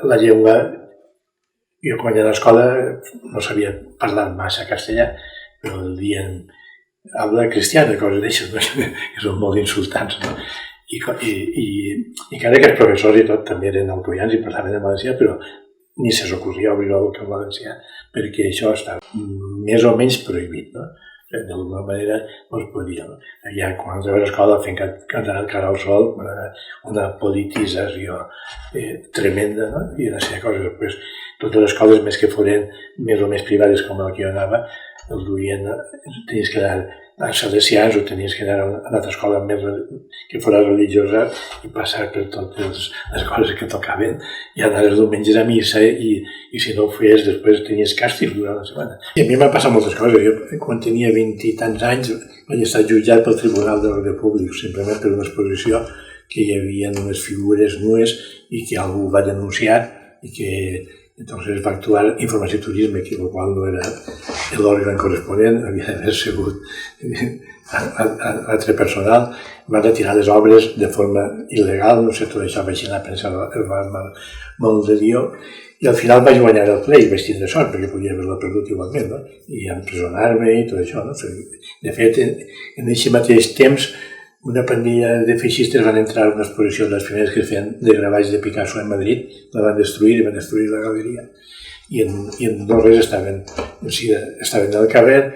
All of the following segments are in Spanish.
la llengua, jo quan era a l'escola no sabia parlar massa castellà, però el dia habla cristiana, coses d'això, que són molt insultants, no? I encara que els professors i tot també eren autoians i parlaven en valencià, però ni se s'ocorria obrir la boca en valencià, perquè això està més o menys prohibit, no? D'alguna manera no es podia. No? Ja quan entrava a l'escola fent cantar el cara al sol, una politització tremenda, no? I una sèrie de coses. Després, totes les escoles, més que foren més o més privades com la que jo anava, el duien, tenies que anar a salesians o tenies que anar a una altra escola més que fos religiosa i passar per totes les coses que tocaven i anar els diumenges a missa i si no ho feies després tenies càstigs durant la setmana. I a mi m'han passat moltes coses. Jo quan tenia 20 i tants anys vaig estar jutjat pel Tribunal d'Ordre Públic simplement per una exposició que hi havia unes figures nues i que algú va denunciar i que entonces va actuar Informació i Turisme, que el qual no era l'òrgan corresponent, havia d'haver sigut altre personal, van retirar les obres de forma il·legal, no sé, tot això vaig anar a pensar el molt de Déu, i al final vaig guanyar el ple i vaig tindre sort, perquè podia haver-lo perdut igualment, no? I empresonar-me i tot això, no? De fet, en aquest mateix temps, una pandilla de feixistes van entrar a una exposició de les primeres que es feien de gravats de Picasso en Madrid, la van destruir i van destruir la galeria. I en no res estaven al carrer,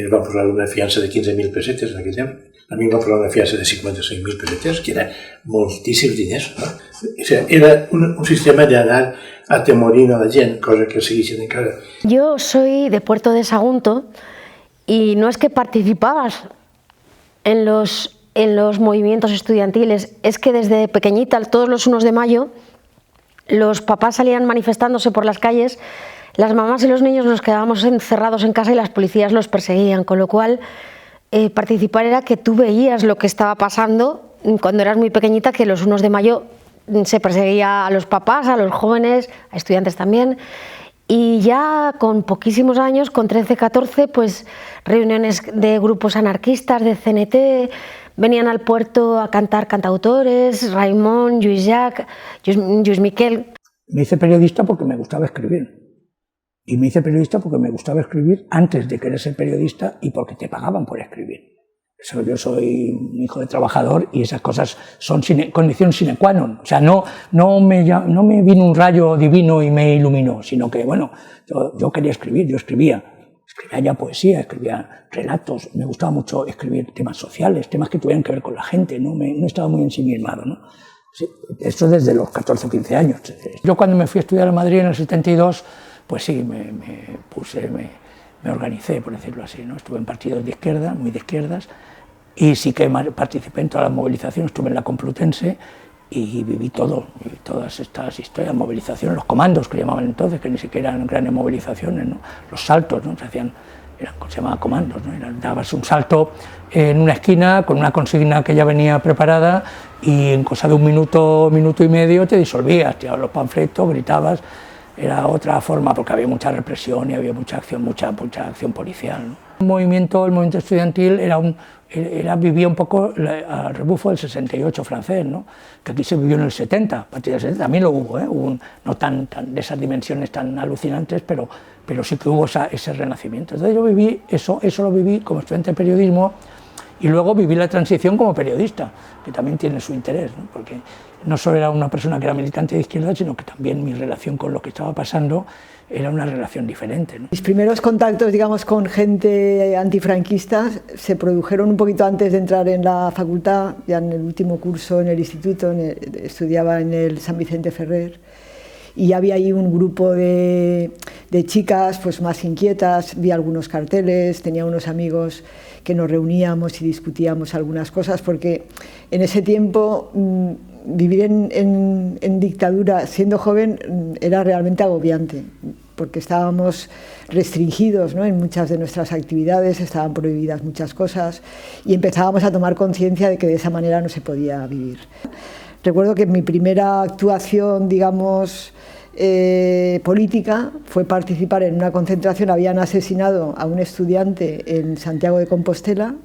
van posar una fiança de 15.000 pessetes en aquell temps. A mi em van posar una fiança de 56.000 pessetes, que era moltíssims diners. No? O sigui, era un sistema d'anar atemorint a la gent, cosa que segueixen encara. Yo soy de Puerto de Sagunto y no es que participabas en los movimientos estudiantiles, es que desde pequeñita, todos los 1 de mayo, los papás salían manifestándose por las calles, las mamás y los niños nos quedábamos encerrados en casa y las policías los perseguían, con lo cual participar era que tú veías lo que estaba pasando cuando eras muy pequeñita, que los 1 de mayo se perseguía a los papás, a los jóvenes, a estudiantes también. Y ya con poquísimos años, con 13, 14, pues reuniones de grupos anarquistas, de CNT, venían al puerto a cantar cantautores, Raimon, Lluís Llach, Lluís Miquel. Me hice periodista porque me gustaba escribir. Y me hice periodista porque me gustaba escribir antes de querer ser periodista y porque te pagaban por escribir. Yo soy un hijo de trabajador y esas cosas son condición sine qua non. O sea, no me vino un rayo divino y me iluminó, sino que, bueno, yo quería escribir, yo escribía ya poesía, escribía relatos, me gustaba mucho escribir temas sociales, temas que tuvieran que ver con la gente, no estaba muy ensimismado, ¿no? Sí, eso desde los 14 o 15 años. Yo cuando me fui a estudiar a Madrid en el 72, pues sí, me organicé, por decirlo así, ¿no? Estuve en partidos de izquierda, muy de izquierdas, y sí que participé en todas las movilizaciones, estuve en la Complutense y viví todas estas historias, movilizaciones, los comandos que llamaban entonces, que ni siquiera eran grandes movilizaciones, ¿no? Los saltos, ¿no? Se llamaban comandos, ¿no? Dabas un salto en una esquina con una consigna que ya venía preparada y en cosa de un minuto y medio te disolvías, tirabas los panfletos, gritabas. Era otra forma, porque había mucha represión y había mucha acción policial, ¿no? El movimiento estudiantil vivía un poco al rebufo del 68 francés, ¿no? Que aquí se vivió en el 70, a partir del 70 también lo hubo, hubo no tan de esas dimensiones tan alucinantes, pero sí que hubo ese renacimiento. Entonces yo viví eso lo viví como estudiante de periodismo y luego viví la transición como periodista, que también tiene su interés, ¿no? Porque no solo era una persona que era militante de izquierda, sino que también mi relación con lo que estaba pasando era una relación diferente, ¿no? Mis primeros contactos, digamos, con gente antifranquista se produjeron un poquito antes de entrar en la facultad, ya en el último curso en el instituto, estudiaba en el San Vicente Ferrer, y había ahí un grupo de chicas pues más inquietas, vi algunos carteles, tenía unos amigos que nos reuníamos y discutíamos algunas cosas, porque en ese tiempo vivir en dictadura siendo joven era realmente agobiante, porque estábamos restringidos, ¿no? En muchas de nuestras actividades, estaban prohibidas muchas cosas y empezábamos a tomar conciencia de que de esa manera no se podía vivir. Recuerdo que mi primera actuación, digamos, política fue participar en una concentración. Habían asesinado a un estudiante en Santiago de Compostela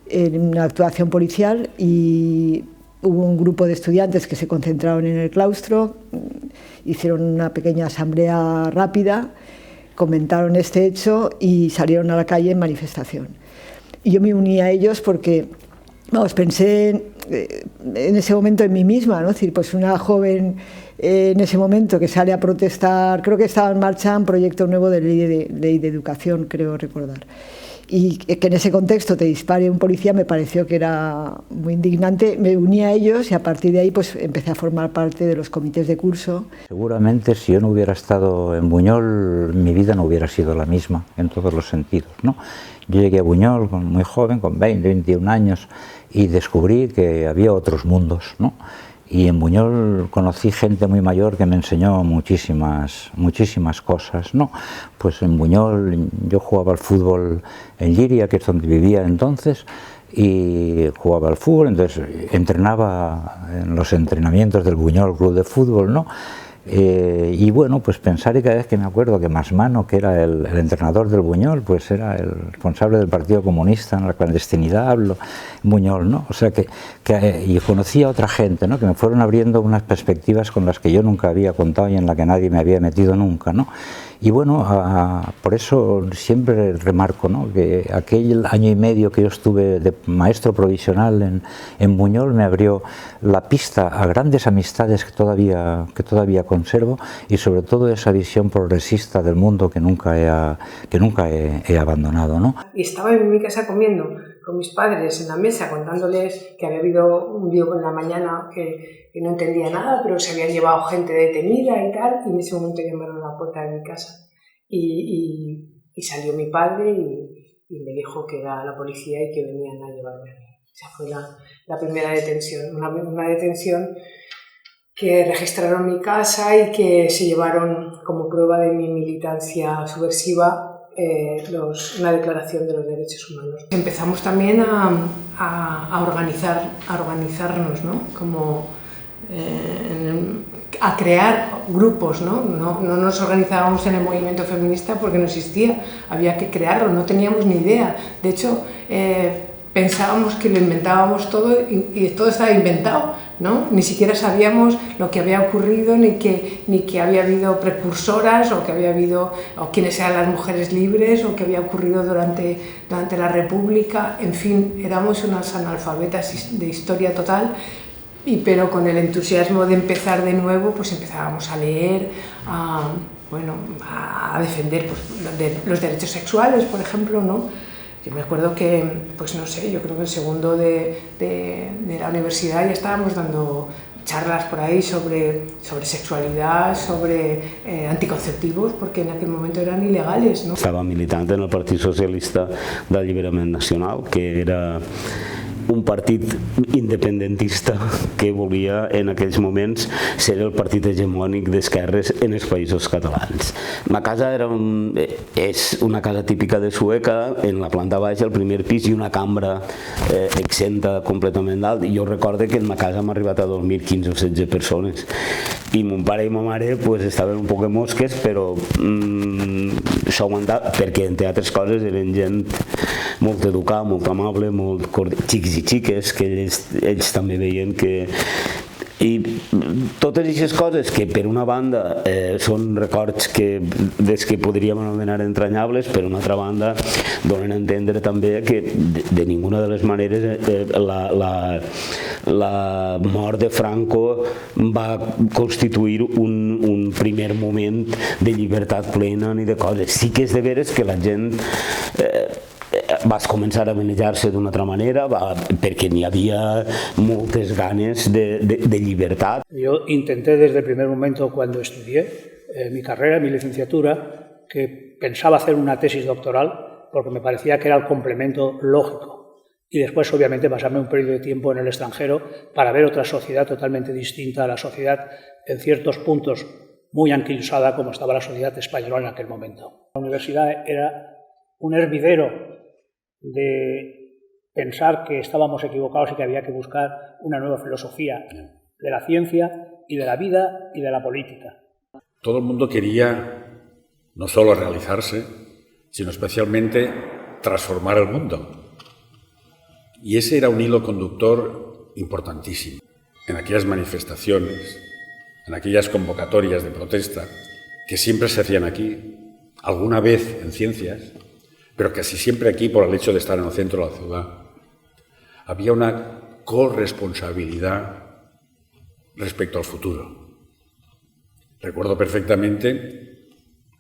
en una actuación policial y hubo un grupo de estudiantes que se concentraron en el claustro, hicieron una pequeña asamblea rápida, comentaron este hecho y salieron a la calle en manifestación. Y yo me uní a ellos porque, vamos, pensé en ese momento en mí misma, ¿no? Es decir, pues una joven en ese momento que sale a protestar, creo que estaba en marcha un proyecto nuevo de ley de educación, creo recordar. Y que en ese contexto te dispare un policía me pareció que era muy indignante. Me uní a ellos y a partir de ahí pues empecé a formar parte de los comités de curso. Seguramente si yo no hubiera estado en Buñol, mi vida no hubiera sido la misma en todos los sentidos, ¿no? Yo llegué a Buñol muy joven, con 20, 21 años, y descubrí que había otros mundos, ¿no? Y en Buñol conocí gente muy mayor que me enseñó muchísimas cosas, ¿no? Pues en Buñol yo jugaba al fútbol en Llíria, que es donde vivía entonces, y jugaba al fútbol, entonces entrenaba en los entrenamientos del Buñol Club de Fútbol, ¿no? Y bueno, pues pensar, y cada vez que me acuerdo que Masmano, que era el entrenador del Buñol, pues era el responsable del Partido Comunista en la clandestinidad, Buñol, ¿no? O sea y conocí a otra gente, ¿no? Que me fueron abriendo unas perspectivas con las que yo nunca había contado y en la que nadie me había metido nunca, ¿no? Y bueno, por eso siempre remarco, ¿no? Que aquel año y medio que yo estuve de maestro provisional en Buñol me abrió la pista a grandes amistades que todavía conservo, y sobre todo esa visión progresista del mundo que nunca he abandonado, ¿no? Y estaba en mi casa comiendo con mis padres en la mesa, contándoles que había habido un lío en la mañana, que no entendía nada, pero se habían llevado gente detenida y tal, y en ese momento llamaron a la puerta de mi casa y salió mi padre y me dijo que era la policía y que venían a llevarme a mí. Esa fue la primera detención, una detención que registraron mi casa y que se llevaron como prueba de mi militancia subversiva una declaración de los derechos humanos. Empezamos también a organizarnos, ¿no? Como a crear grupos, ¿no? No nos organizábamos en el movimiento feminista porque no existía, había que crearlo, no teníamos ni idea. De hecho, pensábamos que lo inventábamos todo y todo estaba inventado, ¿no? Ni siquiera sabíamos lo que había ocurrido, ni que había habido precursoras, o que había habido, o quiénes eran las mujeres libres, o que había ocurrido durante la República. En fin, éramos unas analfabetas de historia total, pero con el entusiasmo de empezar de nuevo, pues empezábamos a leer, a defender pues, los derechos sexuales, por ejemplo, ¿no? Yo me acuerdo que, pues no sé, yo creo que en segundo de la universidad ya estábamos dando charlas por ahí sobre sexualidad, sobre anticonceptivos, porque en aquel momento eran ilegales, ¿no? Estava militant en el Partit Socialista d'Alliberament Nacional, que era un partit independentista que volia en aquells moments ser el partit hegemònic d'esquerres en els països catalans. Ma casa és una casa típica de Sueca, en la planta baixa, el primer pis, i una cambra exenta completament dalt. Jo recordo que en ma casa hem arribat a dormir 15 o 16 persones i mon pare i ma mare pues, estaven un poc mosques, però s'ha aguantat perquè, entre altres coses, eren gent molt educada, molt amable, molt xics i xiques, que ells també veien que... I totes aquestes coses que per una banda són records des que podríem anomenar entranyables, per una altra banda donen a entendre també que de ninguna de les maneres la mort de Franco va constituir un primer moment de llibertat plena ni de coses. Sí que és de veres que la gent vas començar a manejar-se d'una altra manera perquè n'hi havia moltes ganes de libertad. Yo intenté desde el primer momento cuando estudié mi carrera, mi licenciatura, que pensaba hacer una tesis doctoral porque me parecía que era el complemento lógico. Y después, obviamente, pasarme un periodo de tiempo en el extranjero para ver otra sociedad totalmente distinta a la sociedad, en ciertos puntos muy anquilosada como estaba la sociedad española en aquel momento. La universidad era un hervidero de pensar que estábamos equivocados y que había que buscar una nueva filosofía de la ciencia y de la vida y de la política. Todo el mundo quería no solo realizarse, sino especialmente transformar el mundo. Y ese era un hilo conductor importantísimo. en aquellas manifestaciones, en aquellas convocatorias de protesta que siempre se hacían aquí, alguna vez en Ciencias, pero casi siempre aquí por el hecho de estar en el centro de la ciudad, había una corresponsabilidad respecto al futuro. Recuerdo perfectamente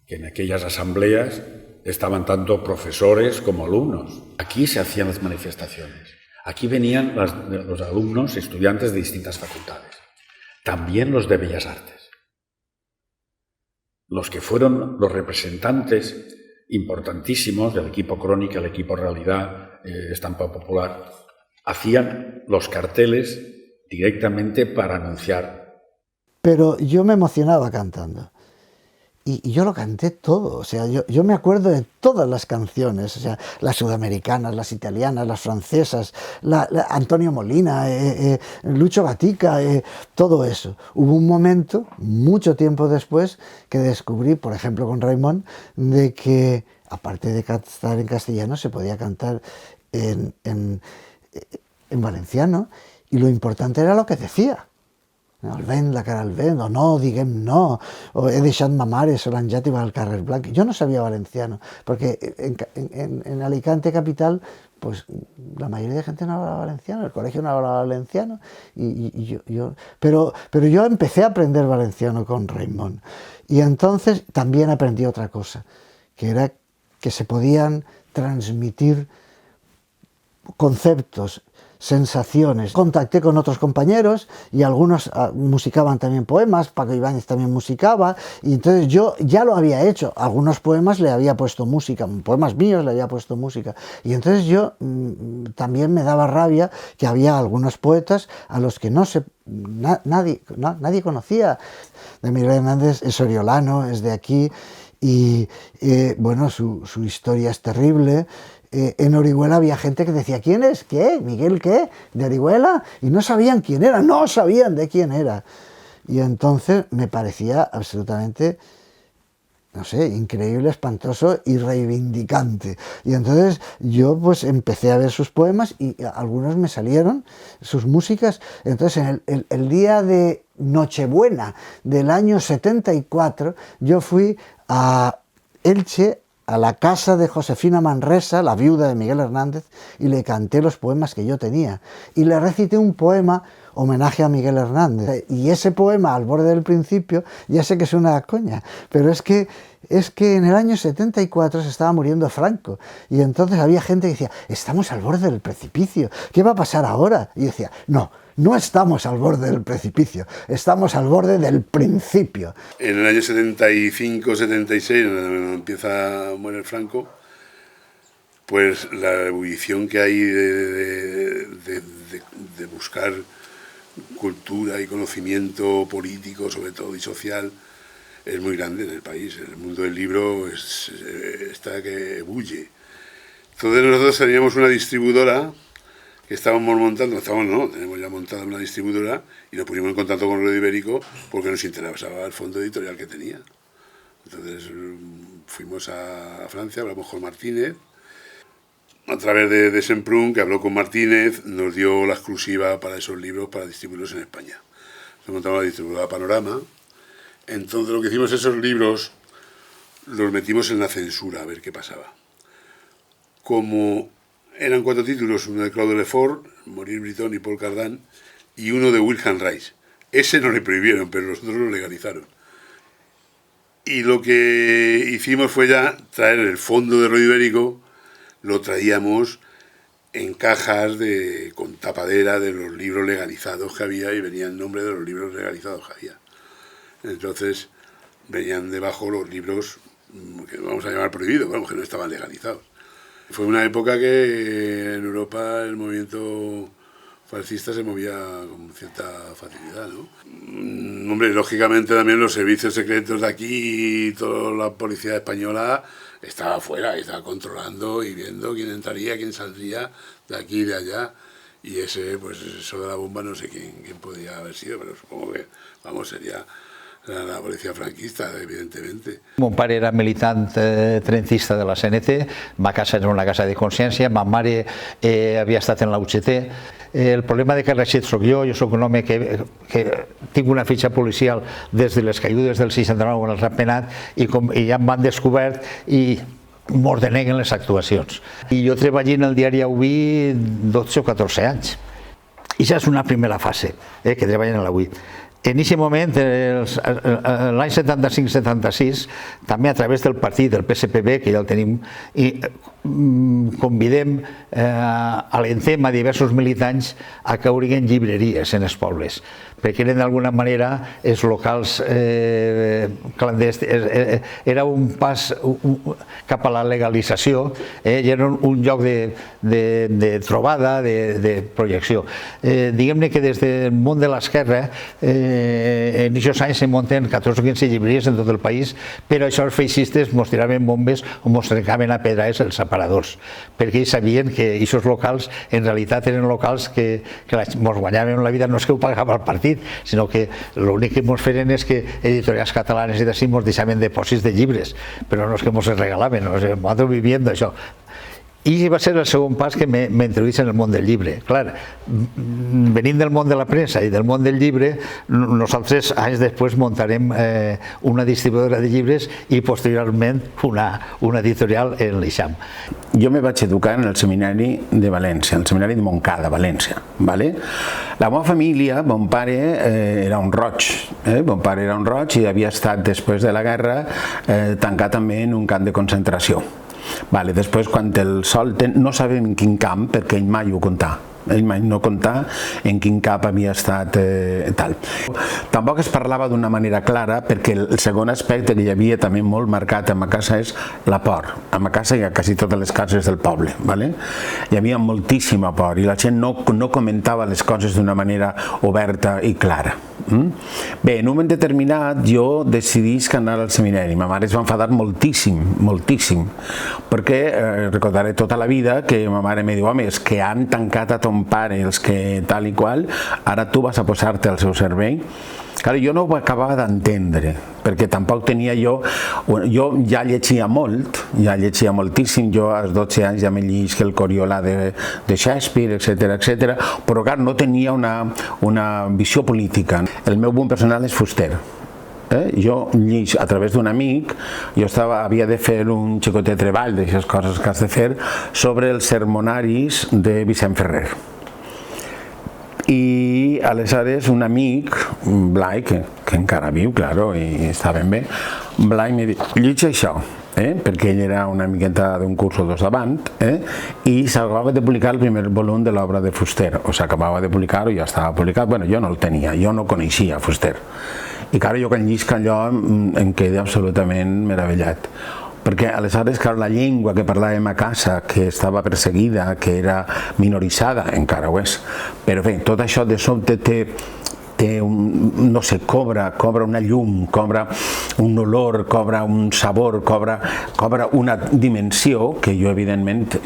que en aquellas asambleas estaban tanto profesores como alumnos. Aquí se hacían las manifestaciones. Aquí venían los alumnos, estudiantes de distintas facultades. También los de Bellas Artes. Los que fueron los representantes importantísimos del equipo Crónica, el equipo Realidad, Estampa Popular, hacían los carteles directamente para anunciar. Pero yo me emocionaba cantando. Y yo lo canté todo, o sea, yo me acuerdo de todas las canciones, o sea, las sudamericanas, las italianas, las francesas, Antonio Molina, Lucho Gatica, todo eso. Hubo un momento, mucho tiempo después, que descubrí, por ejemplo con Raimon, de que, aparte de cantar en castellano, se podía cantar en valenciano, y lo importante era lo que decía. El vent, la cara al vent, o no, diguem no, o he deixat ma mare solanjat i va al carrer blanc. Yo no sabía valenciano, porque en Alicante capital, pues la mayoría de gente no hablaba valenciano, el colegio no hablaba valenciano, pero yo empecé a aprender valenciano con Raimon. Y entonces también aprendí otra cosa, que era que se podían transmitir conceptos, sensaciones. Contacté con otros compañeros y algunos musicaban también poemas, Paco Ibáñez también musicaba, y entonces yo ya lo había hecho, algunos poemas le había puesto música, poemas míos le había puesto música, y entonces yo también me daba rabia que había algunos poetas a los que nadie conocía. De Miguel Hernández es oriolano, es de aquí, y bueno, su historia es terrible. En Orihuela había gente que decía, ¿quién es? ¿Qué? ¿Miguel qué? ¿De Orihuela? Y no sabían quién era, no sabían de quién era. Y entonces me parecía absolutamente, no sé, increíble, espantoso y reivindicante. Y entonces yo pues empecé a ver sus poemas y algunos me salieron, sus músicas. Entonces el día de Nochebuena del año 74 yo fui a Elche, a la casa de Josefina Manresa, la viuda de Miguel Hernández, y le canté los poemas que yo tenía. Y le recité un poema homenaje a Miguel Hernández. Y ese poema, Al borde del principio, ya sé que es una coña, pero es que en el año 74 se estaba muriendo Franco. Y entonces había gente que decía, estamos al borde del precipicio, ¿qué va a pasar ahora? Y decía, no estamos al borde del precipicio, estamos al borde del principio. En el año 75-76, cuando muere Franco, pues la ebullición que hay de buscar cultura y conocimiento político, sobre todo, y social, es muy grande en el país. El mundo del libro está que ebulle. Entonces nosotros teníamos una distribuidora que estábamos montando, tenemos ya montada una distribuidora y nos pusimos en contacto con Radio Ibérico porque nos interesaba el fondo editorial que tenía. Entonces fuimos a Francia, hablamos con Martínez, a través de Semprún, que habló con Martínez, nos dio la exclusiva para esos libros para distribuirlos en España. Nos montamos la distribuidora Panorama. Entonces lo que hicimos, esos libros los metimos en la censura a ver qué pasaba. Como eran 4 títulos, uno de Claude Lefort, Maurice Britton y Paul Cardin, y uno de Wilhelm Reich. Ese no le prohibieron, pero los otros lo legalizaron. Y lo que hicimos fue ya traer el fondo de Radio Ibérico, lo traíamos en cajas con tapadera de los libros legalizados que había, y venía el nombre de los libros legalizados que había. Entonces venían debajo los libros que vamos a llamar prohibidos, que no estaban legalizados. Fue una época que en Europa el movimiento fascista se movía con cierta facilidad, ¿no? Hombre, lógicamente también los servicios secretos de aquí y toda la policía española estaba afuera, y estaba controlando y viendo quién entraría, quién saldría de aquí y de allá. Y pues eso de la bomba no sé quién podía haber sido, pero supongo que, sería la policía franquista, evidentemente. Mon pare era militant trencista de la CNT, ma casa era una casa de consciència, ma mare havia estat en la UGT, el problema de que reixit soc jo soc un home que tinc una fitxa policial des de les caigudes del 69 en el Ratpenat i ja em van descobert i m'ordeneguen les actuacions. I jo treballé en el diari Avui 12 o 14 anys. I ja és una primera fase, que treballen a l'Avui. En aquest moment, l'any 75-76, també a través del partit, del PSPB, que ja el tenim, convidem, alentem a diversos militants a que obrin llibreries en els pobles, perquè eren d'alguna manera els locals clandestins. Era un pas cap a la legalització i era un lloc de trobada, de projecció. Diguem-ne que des del món de l'esquerra en aquests anys se munten 14 o 15 llibreries en tot el país, però això els feixistes mos tiraven bombes o mos trencaven a pedrades els separadors, perquè ells sabien que aquests locals en realitat eren locals que mos guanyaven la vida, no és que ho pagava el partit, sinó que l'únic que mos feien és que editorials catalanes i d'ací mos deixaven depòsits de llibres, però no és que mos els regalaven, nosaltres vivíem d'això. I va ser el segon pas que m'introduïs en el món del llibre. Clar, venint del món de la premsa i del món del llibre, nosaltres anys després muntarem una distribuïdora de llibres i posteriorment una editorial en l'Eixam. Jo me vaig educar en el seminari de València, el seminari de Montcada, València. La meva família, mon pare era un roig, i havia estat després de la guerra tancat també en un camp de concentració. Després, quan el solten, no sabem en quin camp, perquè ell mai ho contà. Ell mai no contà en quin cap havia estat tal. Tampoc es parlava d'una manera clara, perquè el segon aspecte que hi havia també molt marcat a ma casa és la por. A ma casa i a quasi totes les cases del poble. Hi havia moltíssima por i la gent no comentava les coses d'una manera oberta i clara. Bé, en un moment determinat jo decidisc anar al seminari. Ma mare es va enfadar moltíssim, moltíssim, perquè recordaré tota la vida que ma mare em diu: home, és que han tancat a ton pare els que tal i qual, ara tu vas a posar-te al seu servei. Clar, jo no ho acabava d'entendre, perquè tampoc tenia jo ja llegia molt, ja llegia moltíssim, jo als 12 anys ja me llegís el Coriolà de Shakespeare, etc., però clar, no tenia una visió política. El meu punt personal és Fuster. Jo llig a través d'un amic, jo havia de fer un xicotet treball d'aquestes coses que has de fer sobre els sermonaris de Vicent Ferrer. I aleshores un amic, Blai, que encara viu, claro, i està ben bé, Blai me diu: llig això, perquè ell era una miqueta d'un curs o dos davant, i s'acabava de publicar el primer volum de l'obra de Fuster, o s'acabava de publicar o ja estava publicat. Bueno, jo no el tenia, jo no coneixia Fuster. I clar, jo quan llisc allò em quedo absolutament meravellat. Perquè aleshores, clar, la llengua que parlàvem a casa, que estava perseguida, que era minoritzada, encara ho és, però bé, tot això de sobte té no sé, cobra una llum, cobra un olor, cobra un sabor, cobra una dimensió que jo evidentment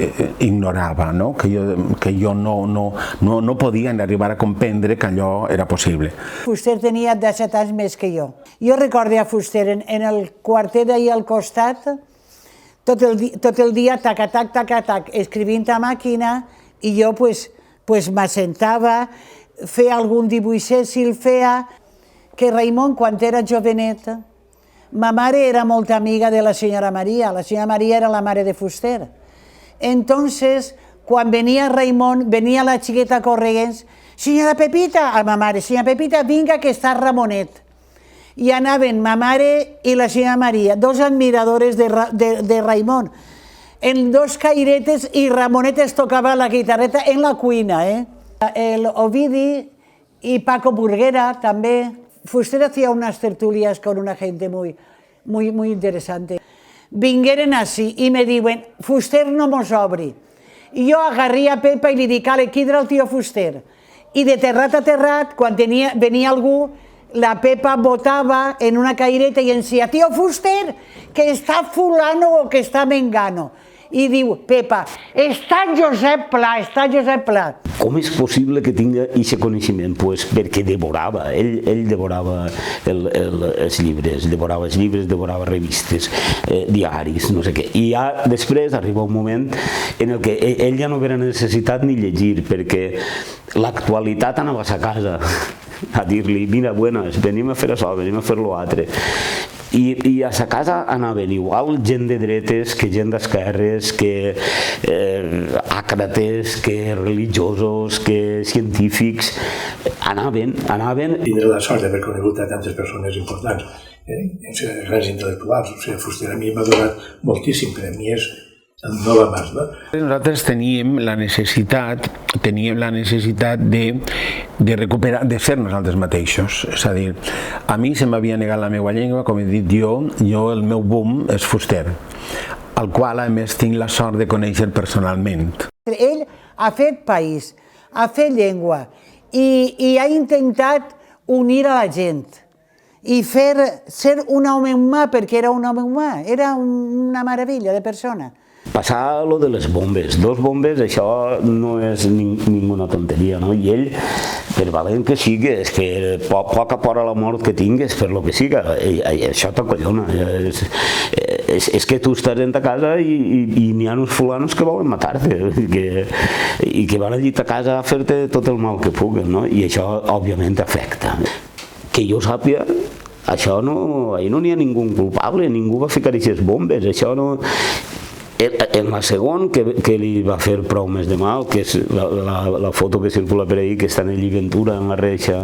ignorava, que jo no podia arribar a comprendre que allò era possible. Fuster tenia 17 anys més que jo. Jo recordo a Fuster en el quartet d'ahir al costat, tot el dia tac-tac, tac-tac, escrivint a màquina, i jo m'assentava, feia algun dibuixet, si el feia, que Raimon, quan era jovenet, ma mare era molt amiga de la senyora Maria era la mare de Fuster. Entonces, quan venia Raimon, venia la xiqueta correguents: senyora Pepita, a ma mare, senyora Pepita, vinga que està Ramonet. I anaven ma mare i la senyora Maria, dos admiradores de Raimon, en dos cairetes, i Ramonet es tocava la guitarreta en la cuina, El Ovidi y Paco Burguera también. Fuster hacía unas tertulias con una gente muy interesante. Vingueren así y me diuen: Fuster no mos obri. Y yo agarré a Pepa y le dic: ale, qui era el tio Fuster? Y de terrat a terrat, quan venia algú, la Pepa votava en una caireta i ens deia: tio Fuster, que està fulano o que està mengano. i diu, Pepa, està Josep Pla. Com és possible que tingui aquest coneixement? Pues perquè devorava, ell devorava els llibres, devorava revistes, diaris, no sé què. I ja després arriba un moment en el que ell ja no havia necessitat ni llegir, perquè l'actualitat anava a sa casa a dir-li, mira, buenas, venim a fer això, venim a fer l'altre. I a sa casa anaven igual gent de dretes que gent d'esquerres, que àcrates, que religiosos, que científics. Anaven. Tindré la sort d'haver conegut a tantes persones importants, grans intel·lectuals. O sigui, Fuster a mi m'ha donat moltíssim, per a mi és el no va més, no? Nosaltres teníem la necessitat de recuperar, de ser nosaltres mateixos. És a dir, a mi se m'havia negat la meva llengua, com he dit jo, el meu boom és Fuster, al qual a més tinc la sort de conèixer personalment. Ell ha fet país, ha fet llengua i ha intentat unir a la gent i ser un home humà, perquè era un home humà, era una meravella de persona. Passar lo de les bombes, 2 bombes, això no és ninguna tonteria, no? I ell, per valent que sigues, que poca por a la mort que tingues, per lo que siga, això t'acollona. És que tu estàs en ta casa i n'hi ha uns fulanos que volen matar-te i que van allí a ta casa a fer-te tot el mal que puguen, no? I això, òbviament, afecta. Que jo sàpiga, això no, ahir no n'hi ha ningú culpable, ningú va ficar aquestes bombes, això no... En la segona, que li va fer prou més de mal, que és la foto que circula per ahir, que està en el Ventura, en la reixa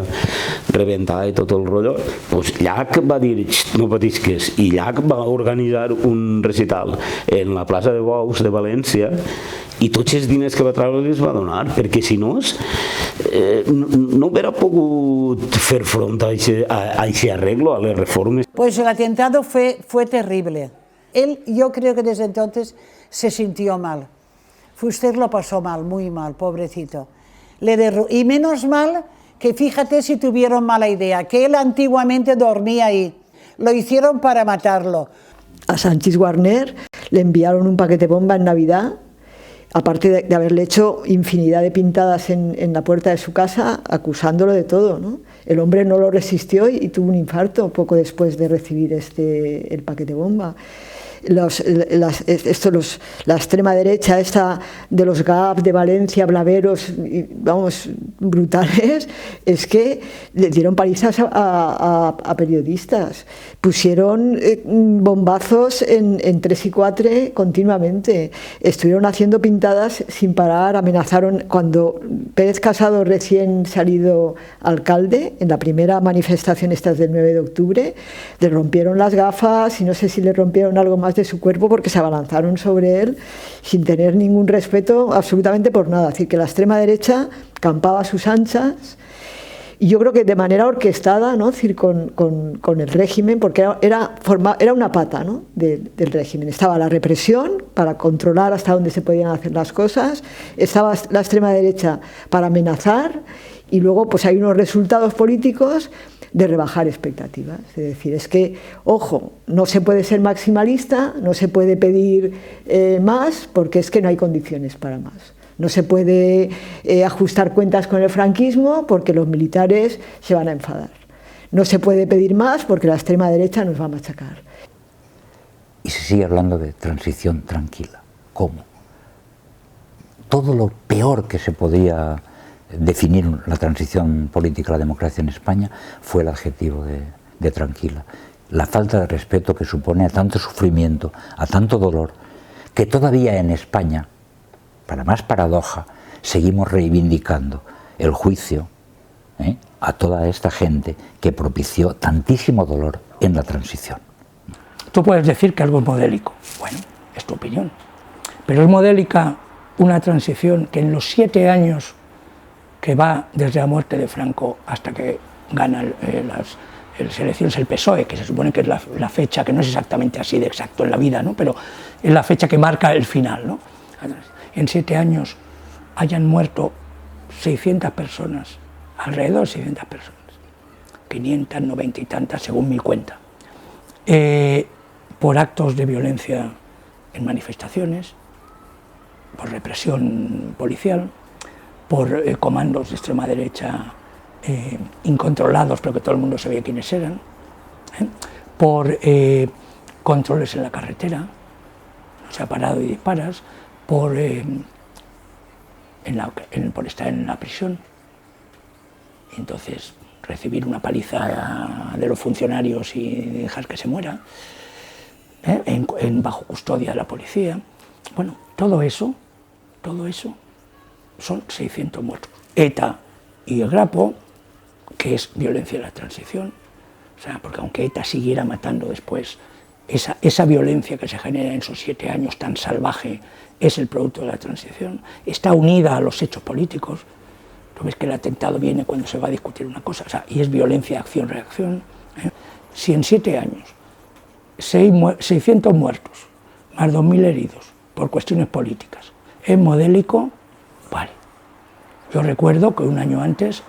rebentada i tot el rotllo, doncs Llach va dir, no patisques, i Llach va organitzar un recital en la plaça de Bous de València, i tots els diners que va treure els va donar, perquè si no no hubiera pogut fer front a aquest arreglo, a les reformes. Pues el atentado fue terrible. Él, yo creo que desde entonces se sintió mal. Fuster lo pasó mal, muy mal, pobrecito. Y menos mal que fíjate si tuvieron mala idea, que él antiguamente dormía ahí. Lo hicieron para matarlo. A Sanchis Guarner le enviaron un paquete bomba en Navidad, aparte de haberle hecho infinidad de pintadas en la puerta de su casa, acusándolo de todo, ¿no? El hombre no lo resistió y tuvo un infarto poco después de recibir el paquete bomba. La extrema derecha esta de los GAP de Valencia, Blaveros, vamos, brutales, es que le dieron palizas a periodistas, pusieron bombazos en 3 y 4 continuamente, estuvieron haciendo pintadas sin parar, amenazaron. Cuando Pérez Casado, recién salido alcalde, en la primera manifestación estas del 9 de octubre, le rompieron las gafas y no sé si le rompieron algo más de su cuerpo, porque se abalanzaron sobre él sin tener ningún respeto absolutamente por nada. Es decir, que la extrema derecha campaba a sus anchas, y yo creo que de manera orquestada, ¿no? Es decir, con el régimen, porque era una pata, ¿no? del régimen. Estaba la represión para controlar hasta dónde se podían hacer las cosas, estaba la extrema derecha para amenazar, y luego pues hay unos resultados políticos de rebajar expectativas. Es decir, es que, ojo, no se puede ser maximalista, no se puede pedir más, porque es que no hay condiciones para más. No se puede ajustar cuentas con el franquismo, porque los militares se van a enfadar. No se puede pedir más, porque la extrema derecha nos va a machacar. Y se sigue hablando de transición tranquila. ¿Cómo? Todo lo peor que se podía definir la transición política a la democracia en España fue el adjetivo de tranquila. La falta de respeto que supone a tanto sufrimiento, a tanto dolor, que todavía en España, para más paradoja, seguimos reivindicando el juicio a toda esta gente que propició tantísimo dolor en la transición. Tú puedes decir que algo es modélico, bueno, es tu opinión, pero es modélica una transición que en los 7 años que va desde la muerte de Franco hasta que gana las elecciones el PSOE, que se supone que es la fecha, que no es exactamente así de exacto en la vida, ¿no? Pero es la fecha que marca el final, ¿no? En 7 años hayan muerto 600 personas, alrededor de 600 personas, 590 y tantas según mi cuenta, por actos de violencia en manifestaciones, represión policial, por comandos de extrema derecha incontrolados, pero que todo el mundo sabía quiénes eran, por controles en la carretera, no se ha parado y disparas, por estar en la prisión. Y entonces recibir una paliza de los funcionarios y dejar que se muera, bajo custodia de la policía. Bueno, todo eso son 600 muertos. ETA y el Grapo, que es violencia de la transición, o sea, porque aunque ETA siguiera matando después, esa violencia que se genera en esos 7 años tan salvaje es el producto de la transición, está unida a los hechos políticos. Tú ves que el atentado viene cuando se va a discutir una cosa, o sea, y es violencia, acción-reacción. Si en 7 años 600 muertos, más 2.000 heridos por cuestiones políticas, es modélico, vale. Yo recuerdo que un año antes,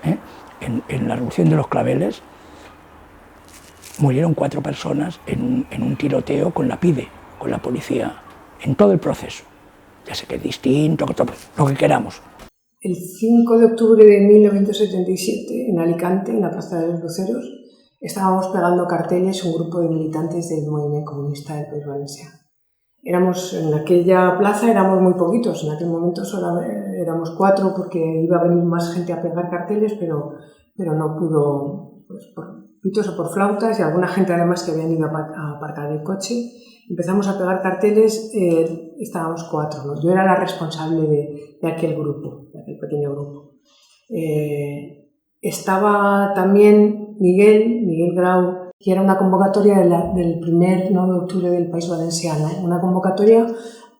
en la Revolución de los Claveles, murieron 4 personas en un tiroteo con la PIDE, con la policía, en todo el proceso. Ya sé que es distinto, lo que queramos. El 5 de octubre de 1977, en Alicante, en la Plaza de los Luceros, estábamos pegando carteles un grupo de militantes del movimiento comunista del País Valenciano. En aquella plaza éramos muy poquitos, en aquel momento solo éramos 4 porque iba a venir más gente a pegar carteles, pero no pudo, pues, por pitos o por flautas, y alguna gente además que habían ido a aparcar el coche. Empezamos a pegar carteles, estábamos 4, ¿no? Yo era la responsable de aquel grupo, de aquel pequeño grupo. Estaba también Miguel Grau, que era una convocatoria del primer 9 de octubre del País Valenciano, una convocatoria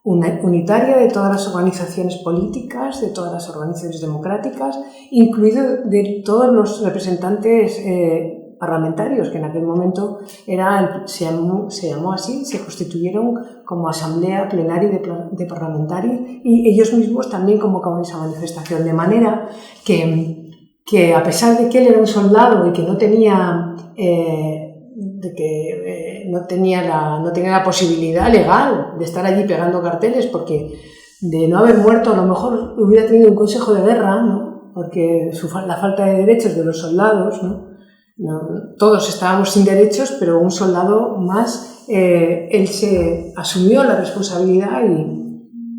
unitaria de todas las organizaciones políticas, de todas las organizaciones democráticas, incluido de todos los representantes parlamentarios, que en aquel momento se llamó así, se constituyeron como asamblea plenaria de parlamentarios, y ellos mismos también convocaban esa manifestación, de manera que a pesar de que él era un soldado y que no tenía la posibilidad legal de estar allí pegando carteles, porque de no haber muerto a lo mejor hubiera tenido un consejo de guerra, ¿no? Porque la falta de derechos de los soldados, ¿no? Todos estábamos sin derechos, pero un soldado más, él se asumió la responsabilidad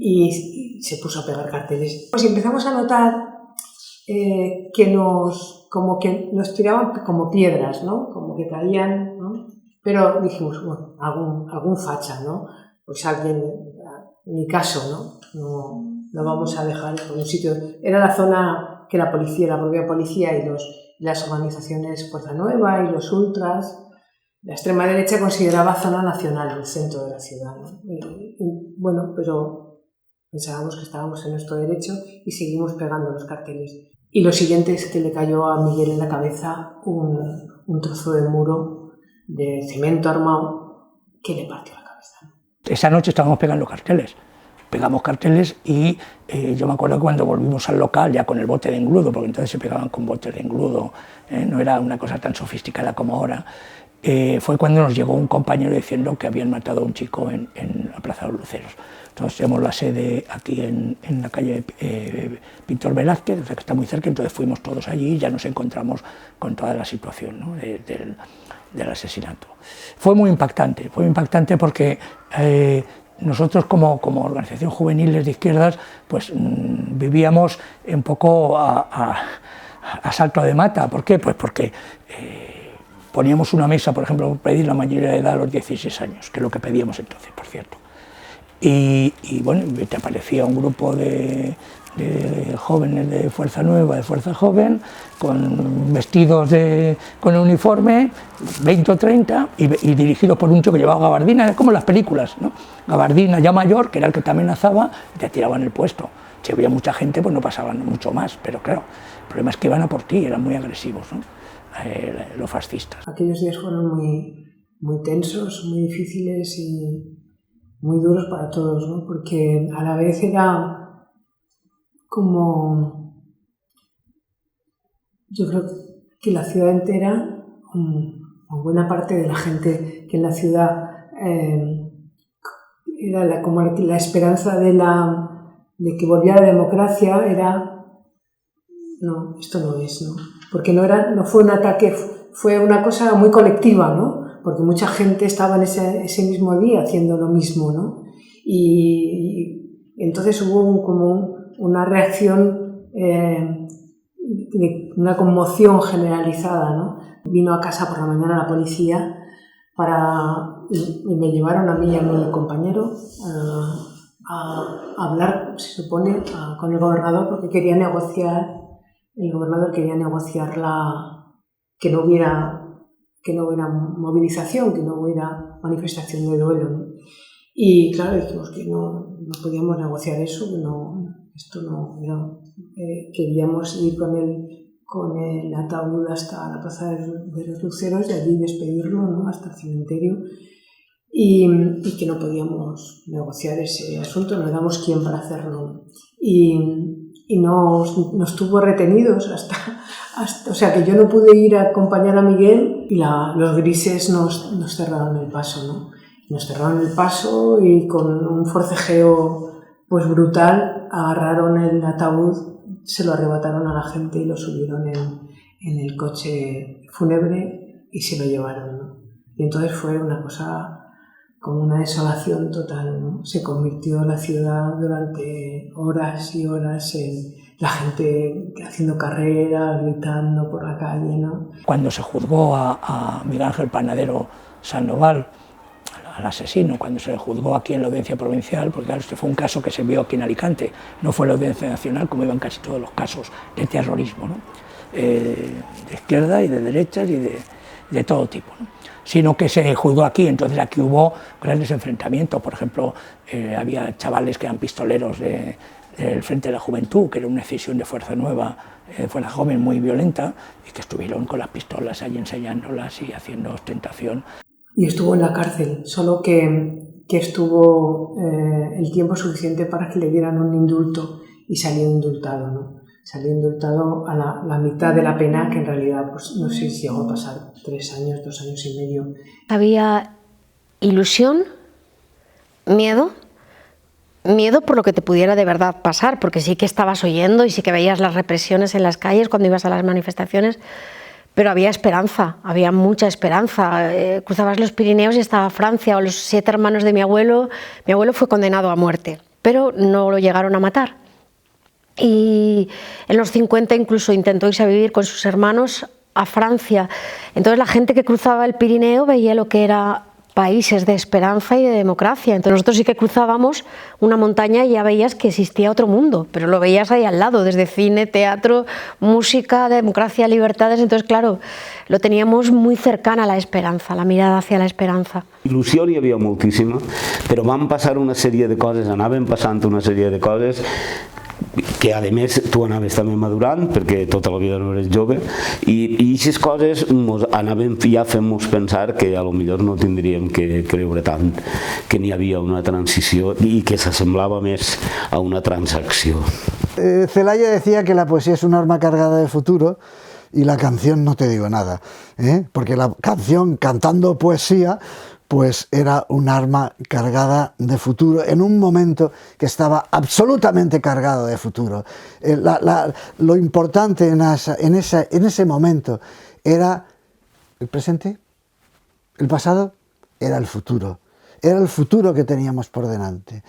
y se puso a pegar carteles. Pues empezamos a notar que nos tiraban como piedras, ¿no? Como que caían, ¿no? Pero dijimos, bueno, algún facha, ¿no? Pues alguien, ni caso, ¿no? No vamos a dejar por un sitio. Era la zona que la propia policía y las organizaciones Fuerza Nueva y los ultras, la extrema derecha consideraba zona nacional el centro de la ciudad, ¿no? Bueno, pero pensábamos que estábamos en nuestro derecho y seguimos pegando los carteles. Y lo siguiente es que le cayó a Miguel en la cabeza un trozo de muro de cemento armado que le partió la cabeza. Esa noche estábamos pegando carteles. Pegamos carteles y yo me acuerdo que cuando volvimos al local, ya con el bote de engrudo, porque entonces se pegaban con botes de engrudo, no era una cosa tan sofisticada como ahora, fue cuando nos llegó un compañero diciendo que habían matado a un chico en la Plaza de los Luceros. Entonces tenemos la sede aquí en la calle Pintor Velázquez, o sea que está muy cerca, entonces fuimos todos allí y ya nos encontramos con toda la situación, ¿no? del asesinato. Fue muy impactante porque nosotros como organización juveniles de izquierdas pues vivíamos un poco a salto de mata. ¿Por qué? Pues porque poníamos una mesa, por ejemplo, por pedir la mayoría de edad a los 16 años, que es lo que pedíamos entonces, por cierto. Y bueno, te aparecía un grupo de jóvenes de Fuerza Nueva, de Fuerza Joven, con vestidos con uniforme, 20 o 30, y dirigidos por un chico que llevaba gabardina, como en las películas, ¿no? Gabardina ya mayor, que era el que te amenazaba, y te tiraban el puesto. Si había mucha gente, pues no pasaban mucho más, pero claro, el problema es que iban a por ti, eran muy agresivos, ¿no? Los fascistas. Aquellos días fueron muy tensos, muy difíciles y muy duros para todos, ¿no? Porque a la vez era como, yo creo que la ciudad entera, o buena parte de la gente que en la ciudad era como la esperanza de la de que volviera la democracia era, no, esto no es, ¿no? Porque no fue un ataque, fue una cosa muy colectiva, ¿no? Porque mucha gente estaba en ese mismo día haciendo lo mismo, ¿no? Y entonces hubo como una reacción, una conmoción generalizada, ¿no? Vino a casa por la mañana la policía y me llevaron a mí y a mi compañero a hablar, se supone, con el gobernador, porque quería negociar, el gobernador quería negociar que no hubiera movilización, que no hubiera manifestación de duelo, ¿no? Y claro, dijimos que no podíamos negociar eso, queríamos ir con el ataúd hasta la plaza de los Luceros y allí despedirlo, ¿no? Hasta el cementerio, y que no podíamos negociar ese asunto, no éramos quién para hacerlo. Y nos tuvo retenidos hasta, o sea que yo no pude ir a acompañar a Miguel y los grises nos cerraron el paso, ¿no? Nos cerraron el paso y con un forcejeo pues brutal agarraron el ataúd, se lo arrebataron a la gente y lo subieron en el coche fúnebre y se lo llevaron, ¿no? Y entonces fue una cosa como una desolación total, ¿no? Se convirtió la ciudad durante horas y horas en la gente haciendo carreras, gritando por la calle, ¿no? Cuando se juzgó a Miguel Ángel Panadero Sandoval, al asesino, cuando se le juzgó aquí en la Audiencia Provincial, porque claro, este fue un caso que se vio aquí en Alicante, no fue en la Audiencia Nacional, como iban casi todos los casos de terrorismo, ¿no? De izquierda y de derechas y de todo tipo, ¿no? Sino que se juzgó aquí, entonces aquí hubo grandes enfrentamientos, por ejemplo, había chavales que eran pistoleros del Frente de la Juventud, que era una escisión de Fuerza Nueva, Fuerza Joven muy violenta, y que estuvieron con las pistolas ahí enseñándolas y haciendo ostentación. Y estuvo en la cárcel, solo que estuvo el tiempo suficiente para que le dieran un indulto y salió indultado, ¿no? Salió indultado a la mitad de la pena, que en realidad pues, no sé si llegó a pasar 3 años, 2 años y medio. Había ilusión, miedo por lo que te pudiera de verdad pasar, porque sí que estabas oyendo y sí que veías las represiones en las calles cuando ibas a las manifestaciones, pero había esperanza, había mucha esperanza. Cruzabas los Pirineos y estaba Francia, o los 7 hermanos de mi abuelo. Mi abuelo fue condenado a muerte, pero no lo llegaron a matar. Y en los 50 incluso intentó irse a vivir con sus hermanos a Francia. Entonces la gente que cruzaba el Pirineo veía lo que era países de esperanza y de democracia. Entonces nosotros sí que cruzábamos una montaña y ya veías que existía otro mundo, pero lo veías ahí al lado, desde cine, teatro, música, democracia, libertades. Entonces, claro, lo teníamos muy cercana a la esperanza, la mirada hacia la esperanza. Il·lusió hi havia moltíssima, però van passar una sèrie de coses, anaven passant una sèrie de coses que a més tu anaves també madurant perquè tota la vida no eres jove i aquestes coses anaven ja fent-nos pensar que a lo millor no tindríem que creure tant que n'hi havia una transició i que s'assemblava més a una transacció. Celaya decía que la poesía es un arma cargada de futuro y la canción no te digo nada, porque la canción cantando poesía pues era un arma cargada de futuro en un momento que estaba absolutamente cargado de futuro. Lo importante en ese momento era el presente, el pasado era el futuro que teníamos por delante.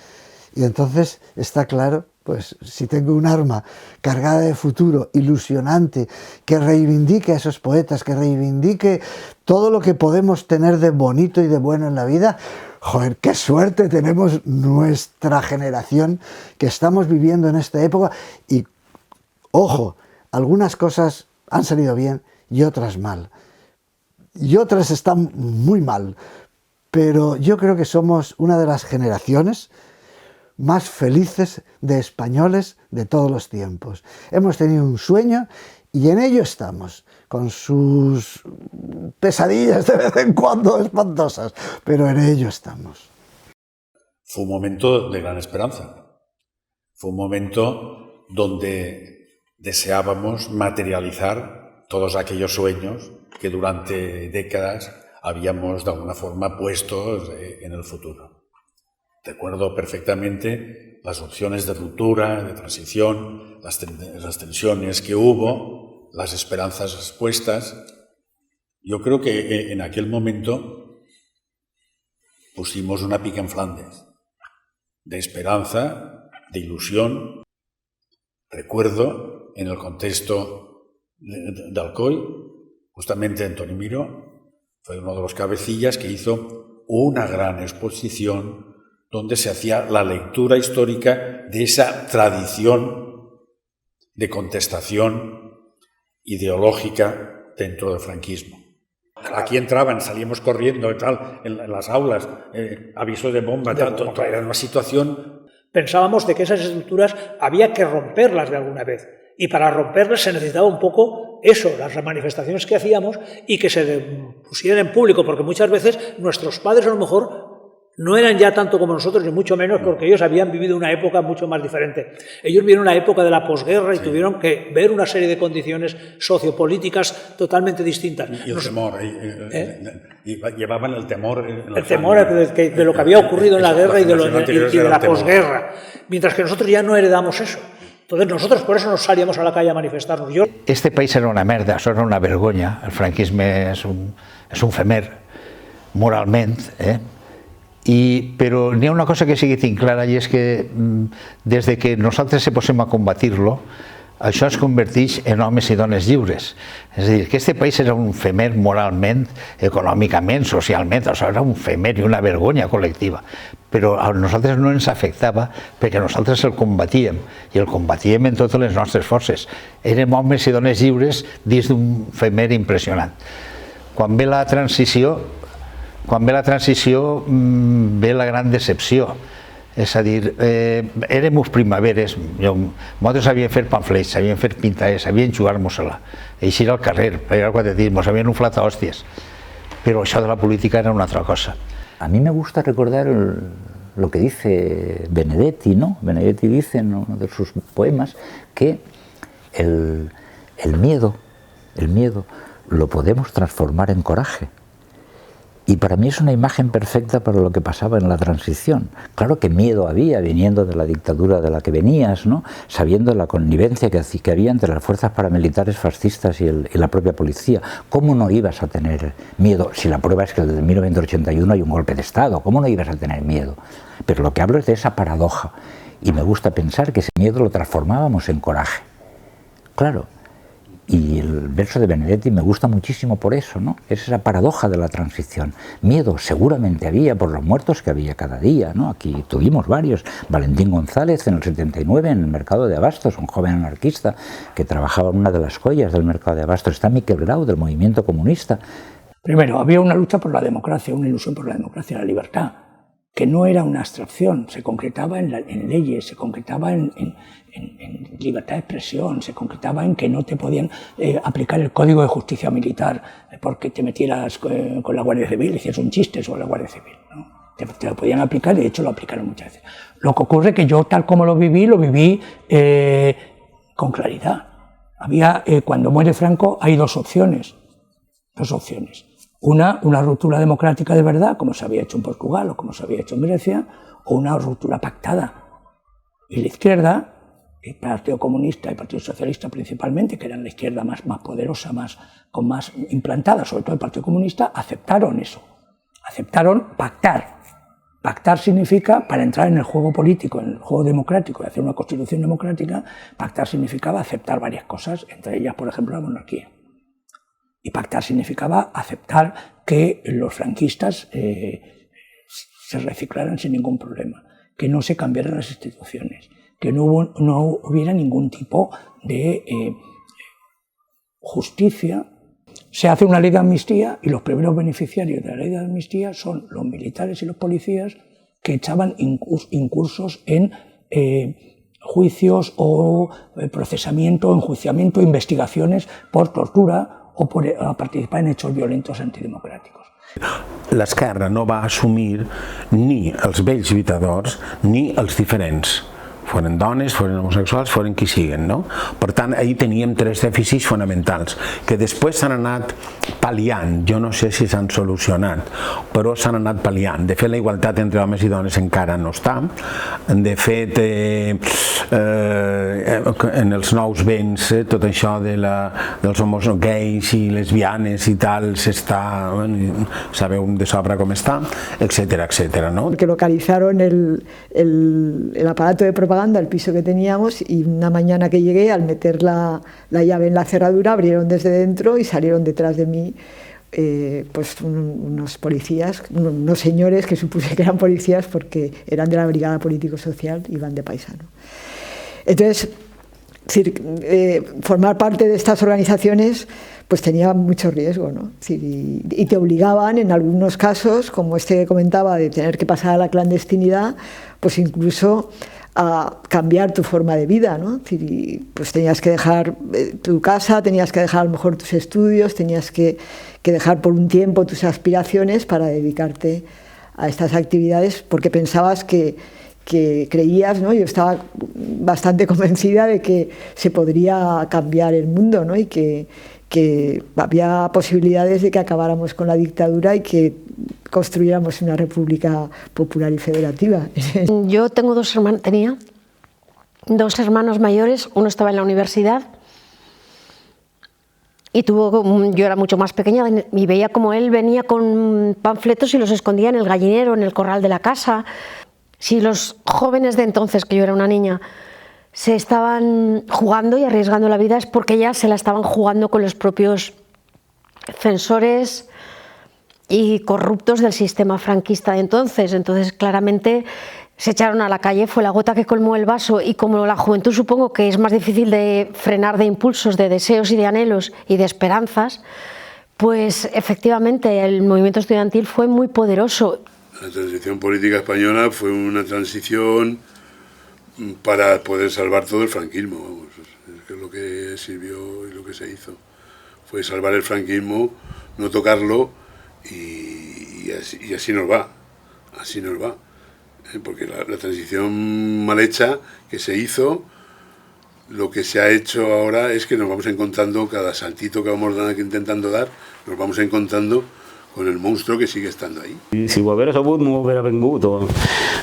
Y entonces está claro, pues si tengo un arma cargada de futuro, ilusionante, que reivindique a esos poetas, que reivindique todo lo que podemos tener de bonito y de bueno en la vida, joder, qué suerte tenemos nuestra generación que estamos viviendo en esta época. Y, ojo, algunas cosas han salido bien y otras mal. Y otras están muy mal. Pero yo creo que somos una de las generaciones más felices de españoles de todos los tiempos. Hemos tenido un sueño y en ello estamos, con sus pesadillas de vez en cuando espantosas, pero en ello estamos. Fue un momento de gran esperanza. Fue un momento donde deseábamos materializar todos aquellos sueños que durante décadas habíamos de alguna forma puestos en el futuro. Recuerdo perfectamente las opciones de ruptura, de transición, las tensiones que hubo, las esperanzas expuestas. Yo creo que en aquel momento pusimos una pica en Flandes, de esperanza, de ilusión. Recuerdo, en el contexto de Alcoy, justamente Antoni Miró fue uno de los cabecillas que hizo una gran exposición donde se hacía la lectura histórica de esa tradición de contestación ideológica dentro del franquismo. Aquí entraban, salíamos corriendo y tal, en las aulas, aviso de bomba, era una situación. Pensábamos de que esas estructuras había que romperlas de alguna vez, y para romperlas se necesitaba un poco eso, las manifestaciones que hacíamos y que se pusieran en público, porque muchas veces nuestros padres a lo mejor no eran ya tanto como nosotros, ni mucho menos, porque ellos habían vivido una época mucho más diferente. Ellos vieron la época de la posguerra y tuvieron que ver una serie de condiciones sociopolíticas totalmente distintas. Y el temor, llevaban el temor. El temor de lo que había ocurrido en la guerra y de la posguerra. Mientras que nosotros ya no heredamos eso. Entonces nosotros por eso nos salíamos a la calle a manifestarnos. Este país era una merda, això era una vergonya. El franquisme és un femer, moralment, però n'hi ha una cosa que sigui tan clara, i és que des que nosaltres se posem a combatir-lo, això es converteix en homes i dones lliures. És a dir, que este país era un femer moralment, econòmicament, socialment, això era un femer i una vergonya col·lectiva. Però a nosaltres no ens afectava perquè nosaltres el combatíem, i el combatíem en totes les nostres forces. Érem homes i dones lliures dins d'un femer impressionant. Quan ve la transició, ve la gran decepció. És a dir, érem uns primaveres, nosaltres havíem fet pamflets, havíem fet pintaes, havíem jugar-nos-la, eixir al carrer, pegar quatetismos, havíem inflat a hòsties, però això de la política era una altra cosa. A mí me gusta recordar lo que dice Benedetti, ¿no? Benedetti dice en uno de sus poemas que el miedo lo podemos transformar en coraje. Y para mí es una imagen perfecta para lo que pasaba en la transición. Claro que miedo había, viniendo de la dictadura de la que venías, ¿no? Sabiendo la connivencia que había entre las fuerzas paramilitares fascistas y la propia policía. ¿Cómo no ibas a tener miedo? Si la prueba es que desde 1981 hay un golpe de Estado, ¿cómo no ibas a tener miedo? Pero lo que hablo es de esa paradoja. Y me gusta pensar que ese miedo lo transformábamos en coraje. Claro. Y el verso de Benedetti me gusta muchísimo por eso, ¿no? Es esa paradoja de la transición. Miedo seguramente había por los muertos que había cada día, ¿no? Aquí tuvimos varios. Valentín González en el 79 en el mercado de Abastos, un joven anarquista que trabajaba en una de las joyas del mercado de Abastos. Está Miquel Grau del movimiento comunista. Primero, había una lucha por la democracia, una ilusión por la democracia, la libertad, que no era una abstracción, se concretaba en leyes, se concretaba en libertad de expresión, se concretaba en que no te podían aplicar el Código de Justicia Militar porque te metieras con la Guardia Civil, hicieras un chiste sobre la Guardia Civil, ¿no? Te lo podían aplicar y de hecho lo aplicaron muchas veces. Lo que ocurre es que yo, tal como lo viví con claridad. Cuando muere Franco hay dos opciones. Una ruptura democrática de verdad, como se había hecho en Portugal o como se había hecho en Grecia, o una ruptura pactada. Y la izquierda, el Partido Comunista y el Partido Socialista principalmente, que eran la izquierda más poderosa, más implantada, sobre todo el Partido Comunista, aceptaron eso. Aceptaron pactar. Pactar significa, para entrar en el juego político, en el juego democrático, y hacer una constitución democrática, pactar significaba aceptar varias cosas, entre ellas, por ejemplo, la monarquía. Y pactar significaba aceptar que los franquistas se reciclaran sin ningún problema, que no se cambiaran las instituciones, que no hubiera ningún tipo de justicia. Se hace una ley de amnistía y los primeros beneficiarios de la ley de amnistía son los militares y los policías que echaban incursos en juicios o procesamiento, enjuiciamiento, investigaciones por tortura o por participar en hechos violentos antidemocràtics. L'esquerra no va assumir ni els vells lluitadors ni els diferents. foren dones, foren homosexuals, foren qui siguen, no? Per tant, ahir teníem 3 dèficits fonamentals, que després s'han anat pal·liant, jo no sé si s'han solucionat, però s'han anat pal·liant. De fet, la igualtat entre homes i dones encara no està. De fet, en els nous vents, tot això dels homes gais i lesbianes i tal, sabeu de sobra com està, etcétera, etcétera, ¿no? Que localizaron el aparato de propaganda, el piso que teníamos, y una mañana que llegué, al meter la llave en la cerradura, abrieron desde dentro y salieron detrás de mí pues unos policías, unos señores que supuse que eran policías porque eran de la Brigada Político-Social, iban de paisano. Entonces, formar parte de estas organizaciones pues tenía mucho riesgo, ¿no? Y te obligaban en algunos casos, como este que comentaba, de tener que pasar a la clandestinidad, pues incluso a cambiar tu forma de vida, ¿no? Pues tenías que dejar tu casa, tenías que dejar a lo mejor tus estudios, tenías que dejar por un tiempo tus aspiraciones para dedicarte a estas actividades, porque pensabas que creías, ¿no? Yo estaba bastante convencida de que se podría cambiar el mundo, ¿no? Y que había posibilidades de que acabáramos con la dictadura y que construyéramos una república popular y federativa. Yo tenía 2 hermanos mayores, uno estaba en la universidad y yo era mucho más pequeña y veía como él venía con panfletos y los escondía en el gallinero, en el corral de la casa. Si los jóvenes de entonces, que yo era una niña, se estaban jugando y arriesgando la vida, es porque ya se la estaban jugando con los propios censores y corruptos del sistema franquista de entonces. Entonces, claramente, se echaron a la calle, fue la gota que colmó el vaso, y como la juventud supongo que es más difícil de frenar de impulsos, de deseos y de anhelos y de esperanzas, pues efectivamente el movimiento estudiantil fue muy poderoso. La transición política española fue una transición para poder salvar todo el franquismo, vamos. Es lo que sirvió y lo que se hizo. Fue salvar el franquismo, no tocarlo, y así nos va. Así nos va. Porque la transición mal hecha que se hizo, lo que se ha hecho ahora es que nos vamos encontrando, cada saltito que vamos intentando dar, nos vamos encontrando con el monstruo que sigue estando ahí. Si ho haguera sabut no hauria vingut o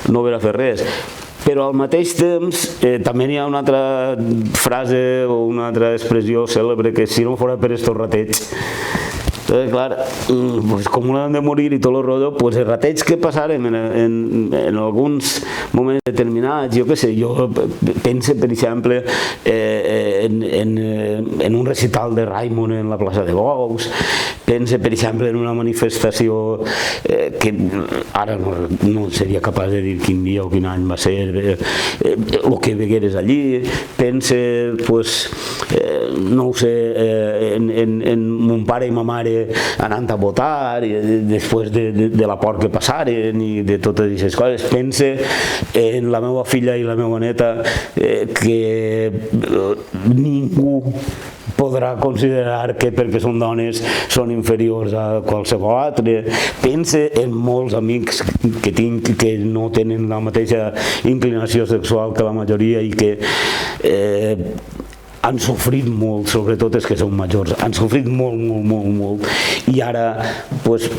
no hauria fet res. Però al mateix temps també hi ha una altra frase o una altra expressió cèlebre que si no fora per estos ratets, entonces, clar, pues com han de morir i tot el rotllo, pues els ratets que passarem en alguns moments determinats, jo què sé, jo pense, per exemple, en un recital de Raimon en la plaça de Bous, pense, per exemple, en una manifestació que ara no seria capaç de dir quin dia o quin any va ser, el que vegueres allí, pense, pues, no ho sé, en mon pare i ma mare anant a votar, després de la por que passaren i de totes aquestes coses. Pense en la meva filla i la meva neta que ningú podrà considerar que perquè són dones són inferiors a qualsevol altre. Pense en molts amics que tinc que no tenen la mateixa inclinació sexual que la majoria i que han sofrit molt, sobretot els que són majors, han sofrit molt, molt, molt, molt. I ara, doncs,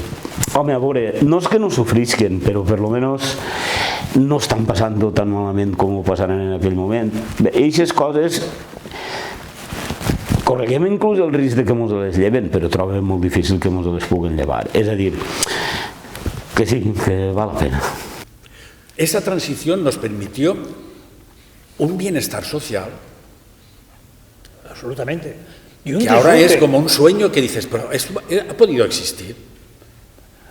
home, a veure, no és que no sofrisquen, però per lo menos no estan passant tan malament com ho passaran en aquell moment. Aquestes coses, correguem inclús el risc de que mos les lleven, però trobem molt difícil que mos les puguen llevar. És a dir, que sí, que val la pena. Esa transición nos permitió un bienestar social. Absolutamente. Que ahora es como un sueño que dices, pero esto ha podido existir.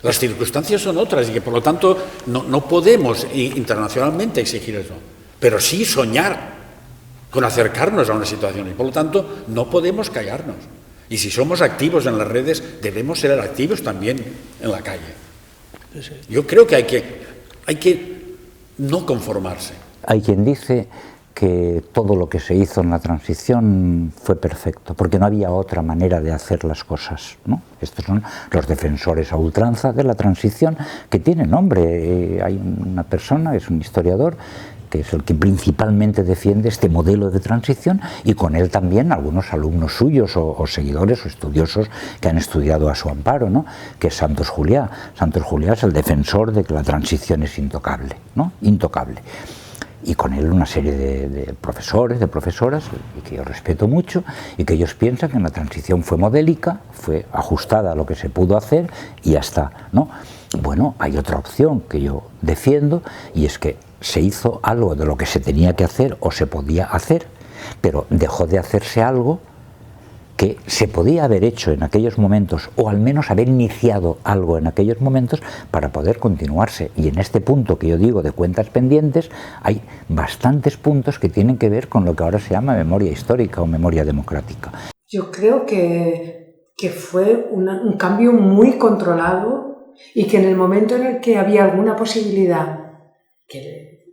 Las circunstancias son otras y que por lo tanto no podemos internacionalmente exigir eso, pero sí soñar con acercarnos a una situación y por lo tanto no podemos callarnos. Y si somos activos en las redes, debemos ser activos también en la calle. Yo creo que hay que no conformarse. Hay quien dice que todo lo que se hizo en la transición fue perfecto, porque no había otra manera de hacer las cosas, ¿no? Estos son los defensores a ultranza de la transición, que tiene nombre. Hay una persona, es un historiador, que es el que principalmente defiende este modelo de transición, y con él también algunos alumnos suyos o seguidores o estudiosos que han estudiado a su amparo, ¿no? Que es Santos Juliá. Santos Juliá es el defensor de que la transición es intocable, ¿no? Intocable. Y con él una serie de profesores, de profesoras, y que yo respeto mucho, y que ellos piensan que la transición fue modélica, fue ajustada a lo que se pudo hacer y ya está, ¿no? Bueno, hay otra opción que yo defiendo, y es que se hizo algo de lo que se tenía que hacer o se podía hacer, pero dejó de hacerse algo que se podía haber hecho en aquellos momentos, o al menos haber iniciado algo en aquellos momentos para poder continuarse. Y en este punto que yo digo de cuentas pendientes, hay bastantes puntos que tienen que ver con lo que ahora se llama memoria histórica o memoria democrática. Yo creo que fue un cambio muy controlado, y que en el momento en el que había alguna posibilidad,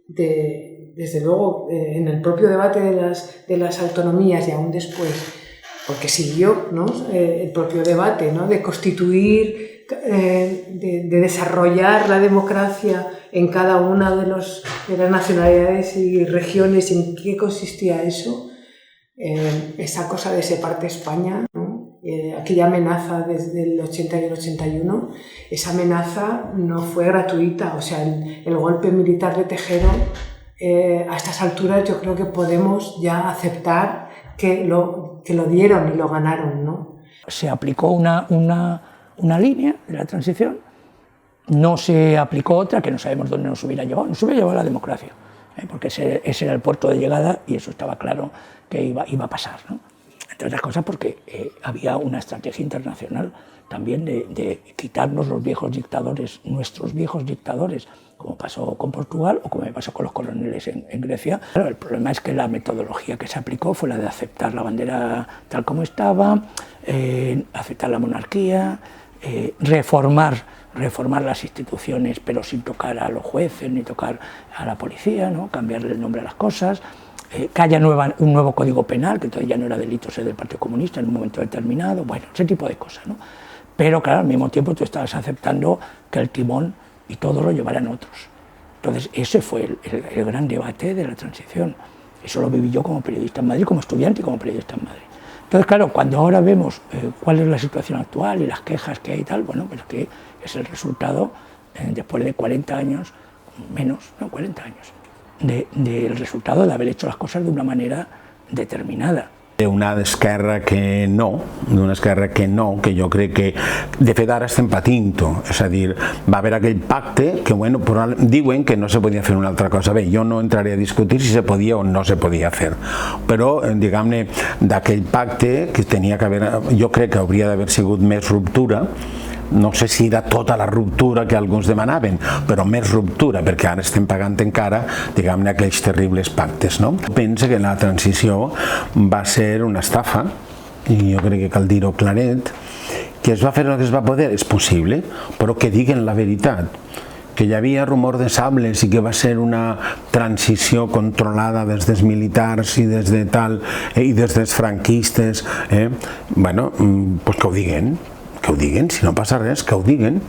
desde luego en el propio debate de las autonomías y aún después, porque siguió, ¿no?, el propio debate, ¿no?, de constituir, de desarrollar la democracia en cada una de las nacionalidades y regiones, en qué consistía eso, esa cosa de separte España, ¿no? Aquella amenaza desde el 80 y el 81, esa amenaza no fue gratuita, o sea, el golpe militar de Tejero, a estas alturas yo creo que podemos ya aceptar que lo dieron y lo ganaron, ¿no? Se aplicó una línea de la transición, no se aplicó otra que no sabemos dónde nos hubiera llevado. Nos hubiera llevado a la democracia, porque ese era el puerto de llegada, y eso estaba claro que iba a pasar, ¿no? Entre otras cosas porque había una estrategia internacional también de quitarnos los viejos dictadores, nuestros viejos dictadores, como pasó con Portugal o como me pasó con los coloniales en Grecia. Claro, el problema es que la metodología que se aplicó fue la de aceptar la bandera tal como estaba, aceptar la monarquía, reformar las instituciones, pero sin tocar a los jueces ni tocar a la policía, ¿no? Cambiarle el nombre a las cosas, que haya un nuevo código penal, que todavía no era delito ser del Partido Comunista en un momento determinado, bueno, ese tipo de cosas, ¿no? Pero claro, al mismo tiempo tú estabas aceptando que el timón y todo lo llevaran otros. Entonces ese fue el gran debate de la transición. Eso lo viví yo como periodista en Madrid, como estudiante y como periodista en Madrid. Entonces claro, cuando ahora vemos cuál es la situación actual y las quejas que hay y tal, bueno, pues que es el resultado, después de 40 años, menos, no, 40 años, del resultado de haber hecho las cosas de una manera determinada. Una d'esquerra que no, que jo crec que de fet ara estem patint-ho, és a dir, va haver aquell pacte que, bueno, diuen que no se podia fer una altra cosa. Bé, jo no entraré a discutir si se podia o no se podia fer, però, diguem-ne, d'aquell pacte que tenia que haver, jo crec que hauria d'haver sigut més ruptura. No sé si era tota la ruptura que alguns demanaven, però més ruptura, perquè ara estem pagant encara, diguem-ne, aquells terribles pactes, no? Penso que la transició va ser una estafa, i jo crec que cal dir-ho claret, que es va fer el que es va poder, és possible, però que diguen la veritat, que hi havia rumor de sables i que va ser una transició controlada des dels militars i des de tal, i des dels franquistes, bueno, pues que ho diguen, si no pasa res, que ho diguen.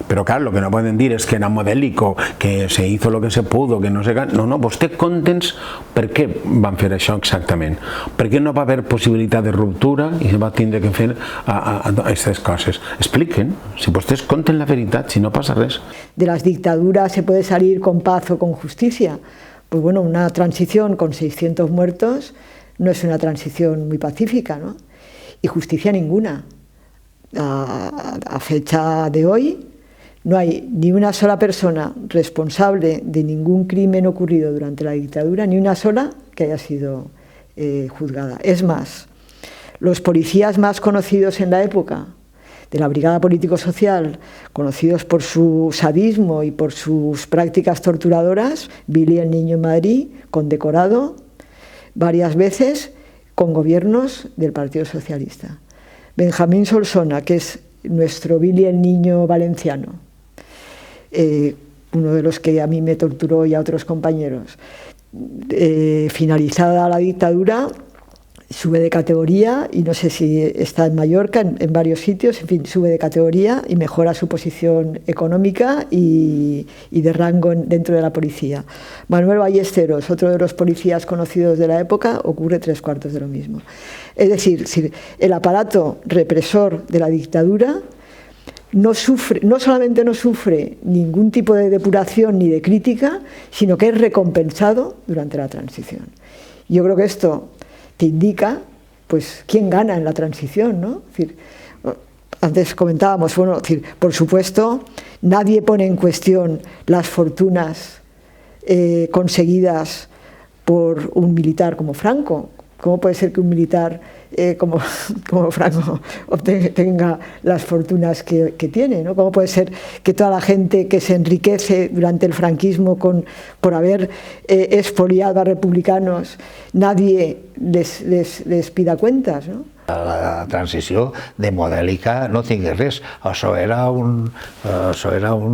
Pero claro, lo que no pueden dir es que era modélico, que se hizo lo que se pudo, que no sé... No, vostè contens per què van fer això exactament. Per què no va haver possibilitat de ruptura i se va tindre que fer aquestes coses. Expliquen, si vostès conten la veritat, si no pasa res. De las dictaduras se puede salir con paz o con justicia. Pues bueno, una transición con 600 muertos no es una transición muy pacífica, ¿no? Y justicia ninguna. A fecha de hoy no hay ni una sola persona responsable de ningún crimen ocurrido durante la dictadura, ni una sola que haya sido juzgada. Es más, los policías más conocidos en la época de la Brigada Político-Social, conocidos por su sadismo y por sus prácticas torturadoras, Billy el Niño en Madrid, condecorado varias veces con gobiernos del Partido Socialista. Benjamín Solsona, que es nuestro Billy el Niño valenciano, uno de los que a mí me torturó y a otros compañeros. Finalizada la dictadura, sube de categoría y no sé si está en Mallorca, en varios sitios, en fin, sube de categoría y mejora su posición económica y de rango dentro de la policía. Manuel Ballesteros, otro de los policías conocidos de la época, ocurre 3/4 de lo mismo. Es decir, el aparato represor de la dictadura no solamente no sufre ningún tipo de depuración ni de crítica, sino que es recompensado durante la transición. Yo creo que esto te indica, pues, quién gana en la transición, ¿no? Es decir, antes comentábamos, bueno, es decir, por supuesto, nadie pone en cuestión las fortunas conseguidas por un militar como Franco. ¿Cómo puede ser que un militar como Franco obtenga las fortunas que tiene, ¿no? ¿Cómo puede ser que toda la gente que se enriquece durante el franquismo por haber expoliado a republicanos, nadie les pida cuentas, ¿no? La transició de modèlica no tingués res, això era un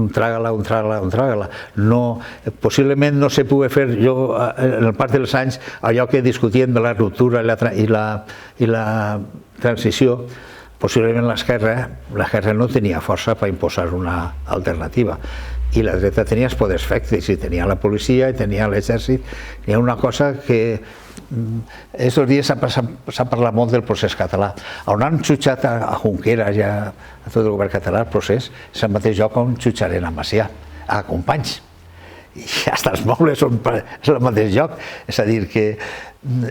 tràgala. No, possiblement no se pugui fer, jo en el pas dels anys, allò que discutíem de la ruptura i la transició, possiblement l'esquerra no tenia força per imposar una alternativa. I la dreta tenia els poders fèctics, i tenia la policia, i tenia l'exèrcit. Hi ha una cosa que aquests dies s'ha parlat molt del procés català. On han jutjat a Junqueras i a tot el govern català el procés, és el mateix lloc on jutjarem a Macià, a Companys. I fins els mobles són el mateix lloc. És a dir, que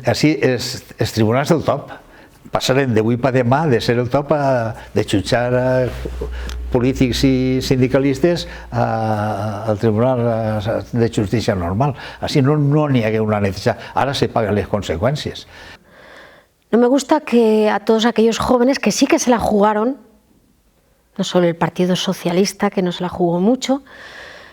així els tribunals del top passaren d'avui per demà de ser el top de jutjar polítics i sindicalistes al Tribunal de Justícia normal. Així no n'hi hagué una necessitat. Ara se paguen les conseqüències. No me gusta que a todos aquellos jóvenes que sí que se la jugaron, no solo el Partido Socialista, que no se la jugó mucho,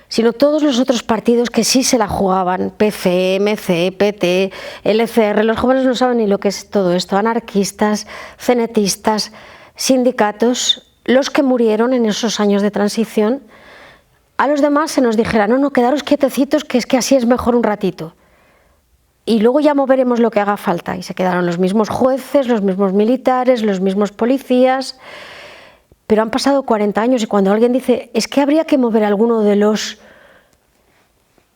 sino todos los otros partidos que sí se la jugaban, PC, MC, PT, LCR, los jóvenes no saben ni lo que es todo esto, anarquistas, cenetistas, sindicatos, los que murieron en esos años de transición. A los demás se nos dijera, no, quedaros quietecitos, que es que así es mejor un ratito. Y luego ya moveremos lo que haga falta. Y se quedaron los mismos jueces, los mismos militares, los mismos policías. Pero han pasado 40 años y cuando alguien dice, es que habría que mover alguno de los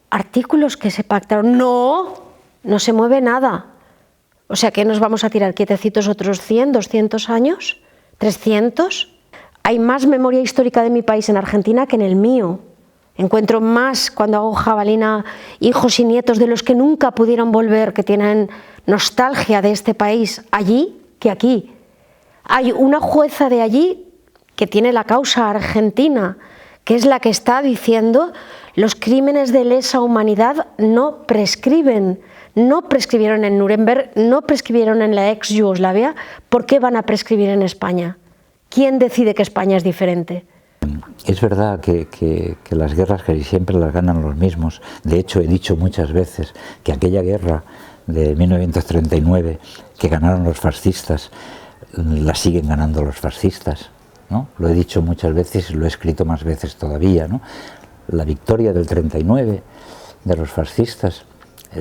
artículos que se pactaron, no se mueve nada. O sea, ¿que nos vamos a tirar quietecitos otros 100, 200 años? ¿300? Hay más memoria histórica de mi país en Argentina que en el mío. Encuentro más cuando hago jabalina hijos y nietos de los que nunca pudieron volver, que tienen nostalgia de este país allí que aquí. Hay una jueza de allí que tiene la causa argentina, que es la que está diciendo los crímenes de lesa humanidad no prescriben. No prescribieron en Nuremberg, no prescribieron en la ex Yugoslavia. ¿Por qué van a prescribir en España? ¿Quién decide que España es diferente? Es verdad que las guerras casi siempre las ganan los mismos. De hecho, he dicho muchas veces que aquella guerra de 1939 que ganaron los fascistas, la siguen ganando los fascistas, ¿no? Lo he dicho muchas veces y lo he escrito más veces todavía, ¿no? La victoria del 39 de los fascistas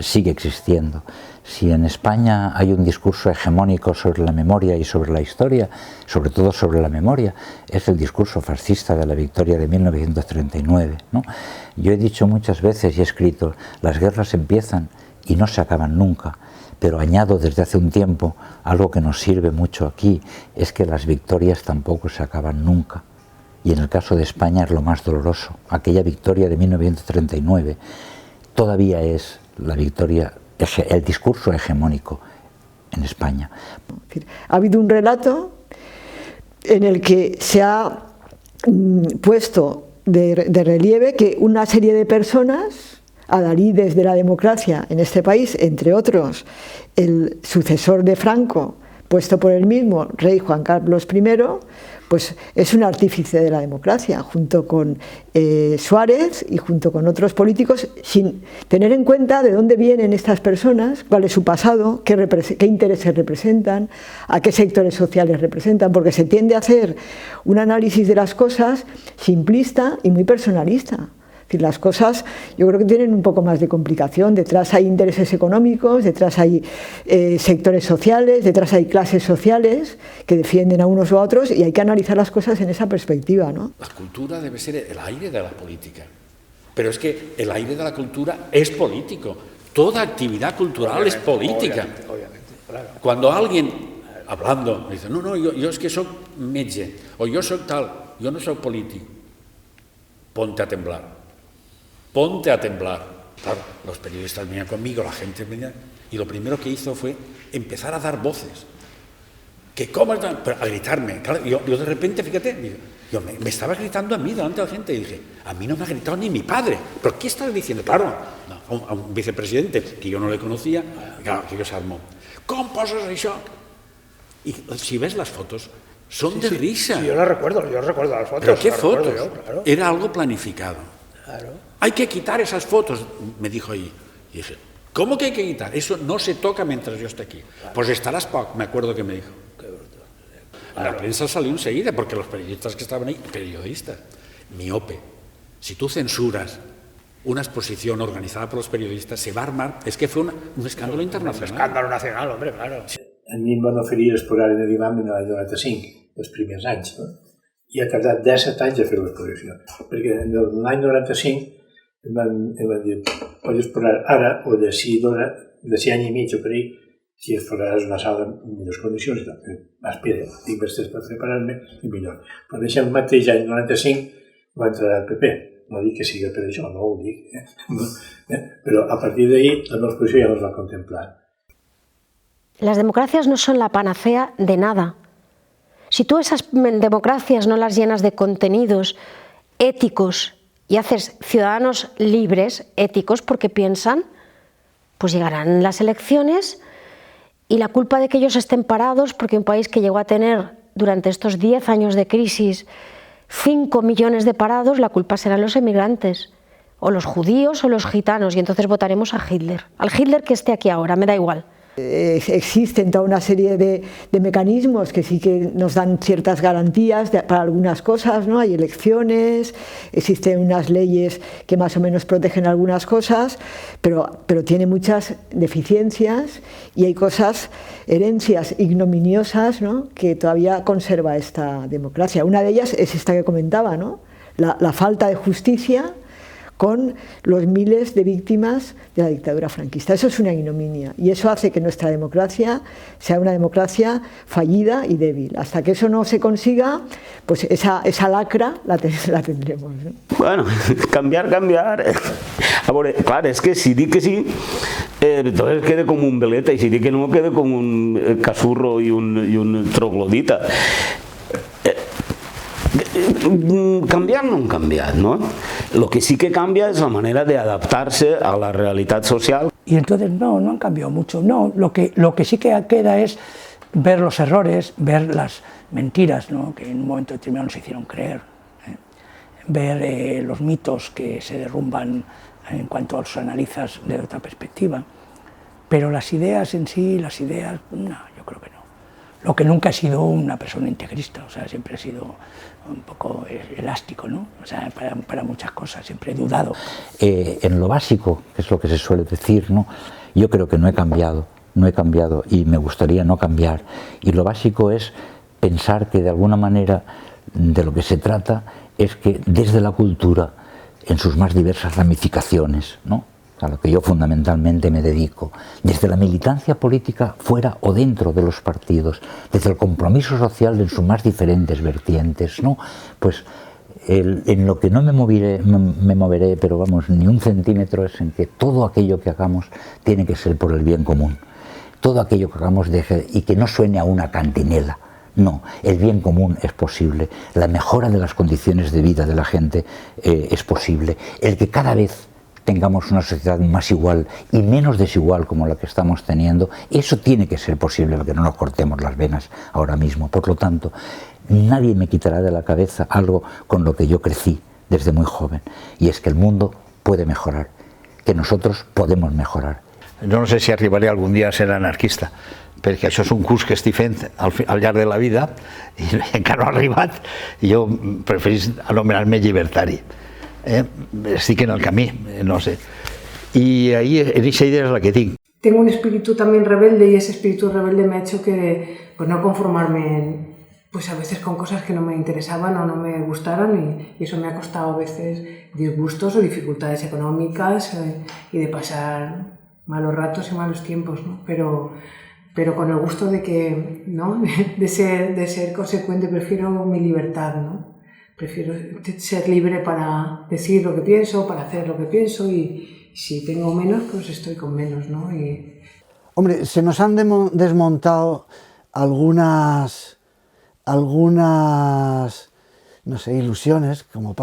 sigue existiendo. Si en España hay un discurso hegemónico sobre la memoria y sobre la historia, sobre todo sobre la memoria, es el discurso fascista de la victoria de 1939, ¿no? Yo he dicho muchas veces y he escrito, las guerras empiezan y no se acaban nunca, pero añado desde hace un tiempo, algo que nos sirve mucho aquí, es que las victorias tampoco se acaban nunca. Y en el caso de España es lo más doloroso. Aquella victoria de 1939 todavía es la victoria, el discurso hegemónico en España. Ha habido un relato en el que se ha puesto de relieve que una serie de personas, adalides de la democracia en este país, entre otros el sucesor de Franco, puesto por el mismo rey Juan Carlos I, pues es un artífice de la democracia, junto con Suárez y junto con otros políticos, sin tener en cuenta de dónde vienen estas personas, cuál es su pasado, qué intereses representan, a qué sectores sociales representan, porque se tiende a hacer un análisis de las cosas simplista y muy personalista. Es Las cosas yo creo que tienen un poco más de complicación. Detrás hay intereses económicos, detrás hay sectores sociales, detrás hay clases sociales que defienden a unos u a otros y hay que analizar las cosas en esa perspectiva, ¿no? La cultura debe ser el aire de la política, pero es que el aire de la cultura es político. Toda actividad cultural es política. Obviamente, claro. Cuando alguien, hablando, dice, no, jo és que soc metge, o jo soc tal, jo no soc polític, ponte a temblar. Ponte a temblar. Claro, los periodistas venían conmigo, la gente venía, y lo primero que hizo fue empezar a dar voces. Que cómo están, pero a gritarme. Claro, yo de repente, fíjate, me estaba gritando a mí delante de la gente y dije, a mí no me ha gritado ni mi padre. ¿Pero qué estás diciendo? Claro, a un vicepresidente que yo no le conocía, claro, que yo se armó. ¿Cómo poses això? Y si ves las fotos, son de risa. Sí, yo recuerdo las fotos. ¿Pero qué fotos? Claro. Era algo planificado. Claro. Hay que quitar esas fotos, me dijo ahí. Y dije, ¿cómo que hay que quitar? Eso no se toca mientras yo esté aquí. Claro. Pues estarás poc, me acuerdo que me dijo. Qué bruto. Claro. La prensa salió enseguida, porque los periodistas que estaban ahí, periodistas, miope. Si tú censuras una exposición organizada por los periodistas, se va a armar. Es que fue un escàndalo internacional. Un escàndalo nacional, hombre, claro. A mi em van oferir explorar en l'imam en l'any 95, els primers anys, no? I ha tardat 17 anys a fer l'exposició, perquè en l'any 95 em van dir, pots explorar ara o d'ací any i mig o per ahí, si exploraràs una sala en millors condicions i tal. Espera, tinc més temps per preparar-me i millor. Però en aquest mateix any 95 va entrar el PP. No dic que sigui per això, no ho dic. Però a partir d'ahí la meva exposició ja no es va contemplar. Las democracias no son la panacea de nada. Si tú esas democracias no las llenas de contenidos éticos y haces ciudadanos libres, éticos, porque piensan, pues llegarán las elecciones y la culpa de que ellos estén parados, porque un país que llegó a tener durante estos 10 años de crisis 5 millones de parados, la culpa serán los emigrantes, o los judíos o los gitanos, y entonces votaremos a Hitler. Al Hitler que esté aquí ahora, me da igual. Existen toda una serie de mecanismos que sí que nos dan ciertas garantías para algunas cosas, ¿no? Hay elecciones, existen unas leyes que más o menos protegen algunas cosas, pero tiene muchas deficiencias y hay cosas, herencias ignominiosas, ¿no? Que todavía conserva esta democracia. Una de ellas es esta que comentaba, ¿no? La falta de justicia con los miles de víctimas de la dictadura franquista. Eso es una ignominia y eso hace que nuestra democracia sea una democracia fallida y débil. Hasta que eso no se consiga, pues esa lacra la tendremos, ¿no? Bueno, canviar. A veure, clar, és que si dic que sí, entonces queda com un veleta, i si dic que no, queda com un casurro i un troglodita. Cambiar no han cambiat, ¿no? Lo que sí que cambia es la manera de adaptarse a la realidad social. Y entonces no han cambiado mucho. No, lo que sí que queda es ver los errores, ver las mentiras, ¿no? Que en un momento determinado nos hicieron creer, ver los mitos que se derrumban en cuanto los analizas de otra perspectiva. Pero las ideas en sí, no, yo creo que no. Lo que nunca he sido una persona integrista, o sea, siempre he sido un poco elástico, ¿no? O sea, para muchas cosas, siempre he dudado. En lo básico, que es lo que se suele decir, ¿no? Yo creo que no he cambiado y me gustaría no cambiar. Y lo básico es pensar que de alguna manera de lo que se trata es que desde la cultura, en sus más diversas ramificaciones, ¿no? A lo que yo fundamentalmente me dedico, desde la militancia política fuera o dentro de los partidos, desde el compromiso social en sus más diferentes vertientes, ¿no? Pues en lo que no me moveré, pero vamos, ni un centímetro, es en que todo aquello que hagamos tiene que ser por el bien común. Todo aquello que hagamos y que no suene a una cantinela. No, el bien común es posible, la mejora de las condiciones de vida de la gente es posible, el que cada vez tengamos una sociedad más igual y menos desigual como la que estamos teniendo, eso tiene que ser posible, porque no nos cortemos las venas ahora mismo. Por lo tanto, nadie me quitará de la cabeza algo con lo que yo crecí desde muy joven, y es que el mundo puede mejorar, que nosotros podemos mejorar. Jo no sé si arribaré algun dia a ser anarquista, perquè això és un curs que estic fent al llarg de la vida i encara no ha arribat, i jo preferís anomenar-me llibertari. estic en el camí, no sé. I ahí, aquesta idea és la que tinc. Tengo un espíritu también rebelde y ese espíritu rebelde me ha hecho que pues no conformarme pues a veces con cosas que no me interesaban o no me gustaron y eso me ha costado a veces disgustos o dificultades económicas y de pasar malos ratos y malos tiempos, ¿no? Pero con el gusto de que, ¿no? de ser consecuente, prefiero mi libertad, ¿no? Prefiero ser libre para decir lo que pienso, para hacer lo que pienso y si tengo menos, pues estoy con menos, ¿no? Hombre, se nos han desmontado algunas, no sé, ilusiones, como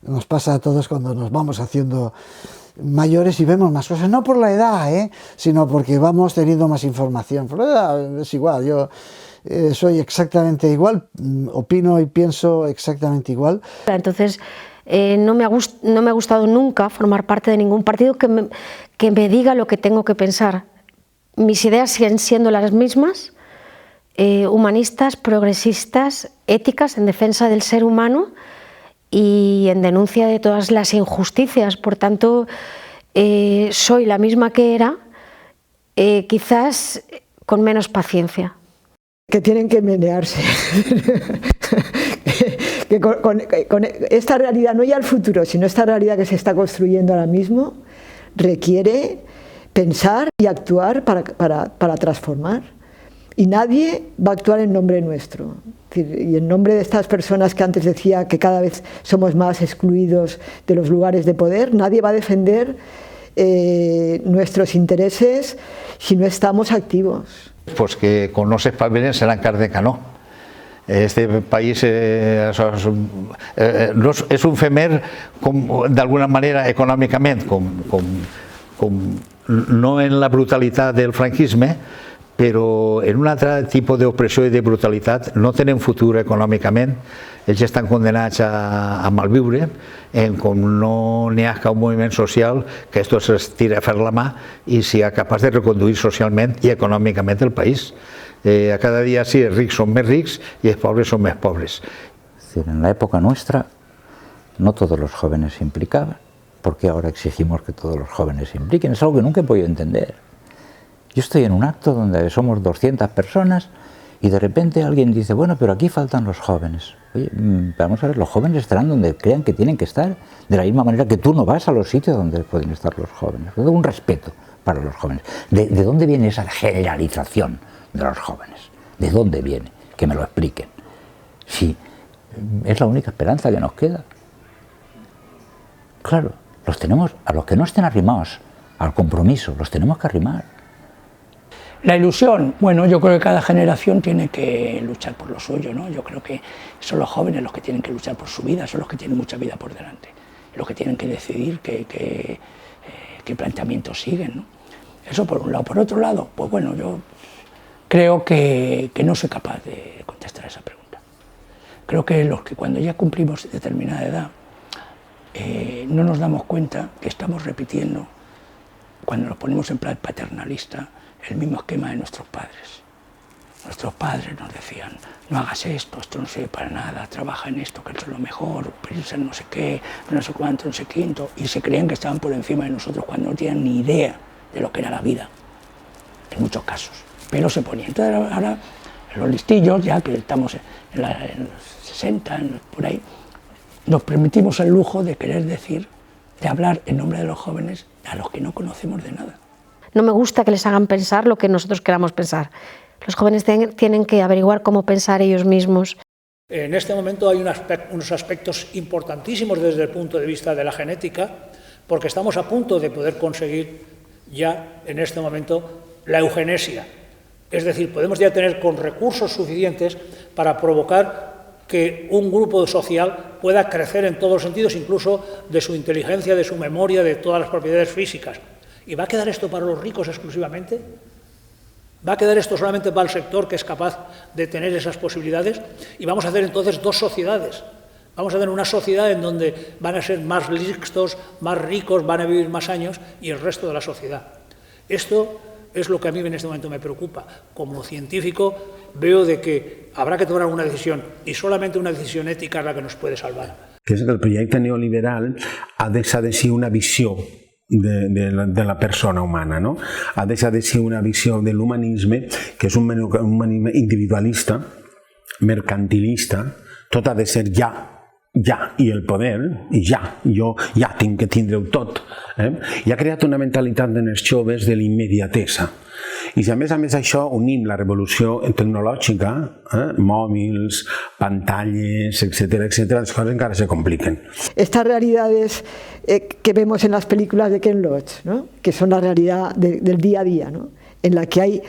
nos pasa a todos cuando nos vamos haciendo mayores y vemos más cosas, no por la edad, sino porque vamos teniendo más información. Por la edad es igual, yo soy exactamente igual, opino y pienso exactamente igual. Entonces, no me ha gustado nunca formar parte de ningún partido que me diga lo que tengo que pensar. Mis ideas siguen siendo las mismas, humanistas, progresistas, éticas, en defensa del ser humano y en denuncia de todas las injusticias. Por tanto, soy la misma que era, quizás con menos paciencia. Que tienen que menearse. Que con esta realidad, no ya el futuro, sino esta realidad que se está construyendo ahora mismo, requiere pensar y actuar para transformar. Y nadie va a actuar en nombre nuestro. Y en nombre de estas personas que antes decía que cada vez somos más excluidos de los lugares de poder, nadie va a defender nuestros intereses si no estamos activos. Pues que con no se espabilen serán carne de canó. Este país és un femer d'alguna manera econòmicament, no en la brutalitat del franquisme, però en un altre tipus d'opressió i de brutalitat. No tenen futur econòmicament, ells estan condenats a malviure, com no n'hi ha cap moviment social que esto es tira a fer la mà i sigui capaç de reconduir socialment i econòmicament el país. A cada día sí, los ricos son más ricos y los pobres son más pobres. En la época nuestra no todos los jóvenes se implicaban. ¿Por qué ahora exigimos que todos los jóvenes se impliquen? Es algo que nunca he podido entender. Yo estoy en un acto donde somos 200 personas y de repente alguien dice, bueno, pero aquí faltan los jóvenes. Oye, vamos a ver, los jóvenes estarán donde crean que tienen que estar, de la misma manera que tú no vas a los sitios donde pueden estar los jóvenes. Yo tengo un respeto para los jóvenes. ¿De dónde viene esa generalización de los jóvenes? ¿De dónde viene? Que me lo expliquen. Sí, es la única esperanza que nos queda. Claro, los tenemos, a los que no estén arrimados al compromiso, los tenemos que arrimar. La ilusión, bueno, yo creo que cada generación tiene que luchar por lo suyo, ¿no? Yo creo que son los jóvenes los que tienen que luchar por su vida, son los que tienen mucha vida por delante, los que tienen que decidir qué planteamientos siguen, ¿no? Eso por un lado. Por otro lado, pues bueno, yo creo que no soy capaz de contestar a esa pregunta. Creo que los que cuando ya cumplimos determinada edad no nos damos cuenta que estamos repitiendo, cuando nos ponemos en plan paternalista, el mismo esquema de nuestros padres. Nuestros padres nos decían, no hagas esto no sirve para nada, trabaja en esto, que es lo mejor, piensa en no sé qué, no sé cuánto, no sé quinto, y se creían que estaban por encima de nosotros cuando no tenían ni idea de lo que era la vida, en muchos casos. Pero se ponía. Entonces ahora los listillos, ya que estamos en los 60, por ahí, nos permitimos el lujo de querer decir, de hablar en nombre de los jóvenes a los que no conocemos de nada. No me gusta que les hagan pensar lo que nosotros queramos pensar. Los jóvenes tienen que averiguar cómo pensar ellos mismos. En este momento hay unos aspectos importantísimos desde el punto de vista de la genética, porque estamos a punto de poder conseguir ya en este momento la eugenesia. Es decir, podemos ya tener con recursos suficientes para provocar que un grupo social pueda crecer en todos los sentidos, incluso de su inteligencia, de su memoria, de todas las propiedades físicas. ¿Y va a quedar esto para los ricos exclusivamente? ¿Va a quedar esto solamente para el sector que es capaz de tener esas posibilidades? Y vamos a hacer entonces dos sociedades. Vamos a tener una sociedad en donde van a ser más listos, más ricos, van a vivir más años y el resto de la sociedad. Esto es lo que a mí en este momento me preocupa. Como científico veo de que habrá que tomar una decisión y solamente una decisión ética es la que nos puede salvar. que és que el projecte neoliberal ha deixat de ser una visió de la persona humana, no? Ha deixat de ser una visió de l'humanisme, que és un humanisme individualista, mercantilista, tot ha de ser ja, i el poder, i jo ja tinc que tindre-ho tot. I ha creat una mentalitat en els joves de l'immediatesa. I si a més això unim la revolució tecnològica, mòbils, pantalles, etcétera, les coses encara se compliquen. Estas realidades que vemos en las películas de Ken Loach, ¿no? Que son la realidad del día a día, ¿no? En la que hay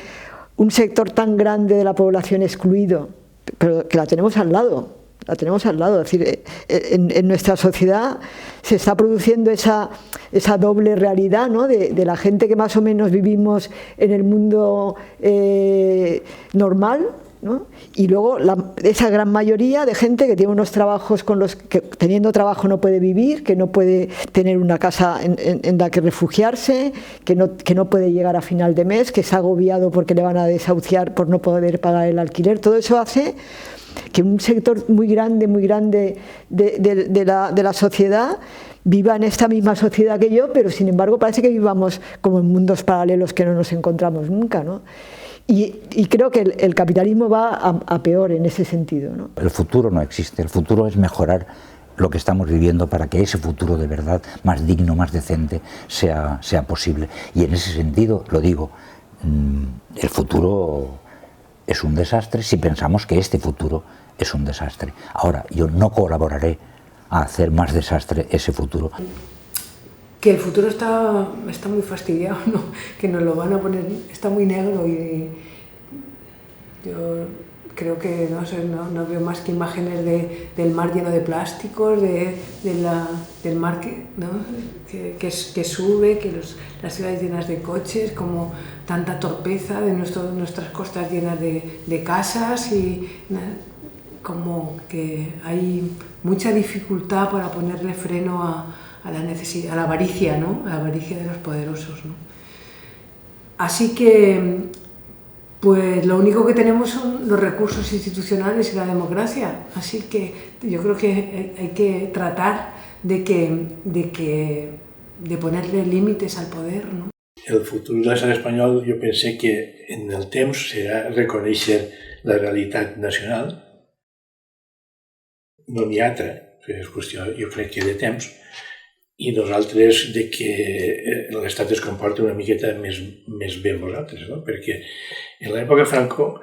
un sector tan grande de la población excluido, pero que la tenemos al lado. La tenemos al lado, es decir, en nuestra sociedad se está produciendo esa doble realidad, ¿no? de la gente que más o menos vivimos en el mundo normal, ¿no? Y luego esa gran mayoría de gente que tiene unos trabajos con los que teniendo trabajo no puede vivir, que no puede tener una casa en la que refugiarse, que no puede llegar a final de mes, que está agobiado porque le van a desahuciar por no poder pagar el alquiler. Todo eso hace que un sector muy grande de la sociedad viva en esta misma sociedad que yo, pero sin embargo parece que vivamos como en mundos paralelos que no nos encontramos nunca, ¿no? Y creo que el capitalismo va a peor en ese sentido, ¿no? El futuro no existe, el futuro es mejorar lo que estamos viviendo para que ese futuro de verdad más digno, más decente sea posible. Y en ese sentido, lo digo, el futuro es un desastre si pensamos que este futuro es un desastre. Ahora, yo no colaboraré a hacer más desastre ese futuro. Que el futuro está muy fastidiado, ¿no? Que nos lo van a poner, está muy negro y yo creo que no veo más que imágenes del mar lleno de plásticos, del mar que sube, que las ciudades llenas de coches, como tanta torpeza de nuestras costas llenas de casas y como que hay mucha dificultad para ponerle freno a la necesidad, a la avaricia, ¿no? A la avaricia de los poderosos, ¿no? Así que pues lo único que tenemos son los recursos institucionales y la democracia, así que yo creo que hay que tratar de ponerle límites al poder, ¿no? El futur de l'estat espanyol jo pensé que en el temps serà reconèixer la realitat nacional, no n'hi ha altra, és qüestió, jo crec que de temps, i nosaltres de que l'estat es comporta una miqueta més bé amb vosaltres, no? Perquè en l'època Franco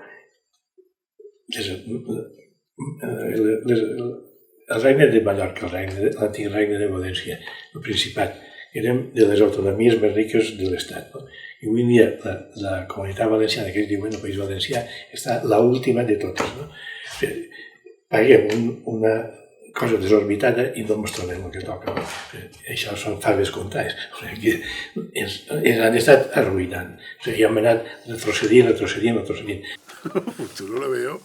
el regne de Mallorca, l'antic regne de Bodència, el Principat, érem de les autonomies més riques de l'Estat. I avui en dia la Comunitat Valenciana, que es diu el País Valencià, està l'última de totes. Paguem una cosa desorbitada i no ens trobem el que toca. Això són faves comptades. Ens han estat arruïnant. I hem anat retrocedint. El futuro lo veo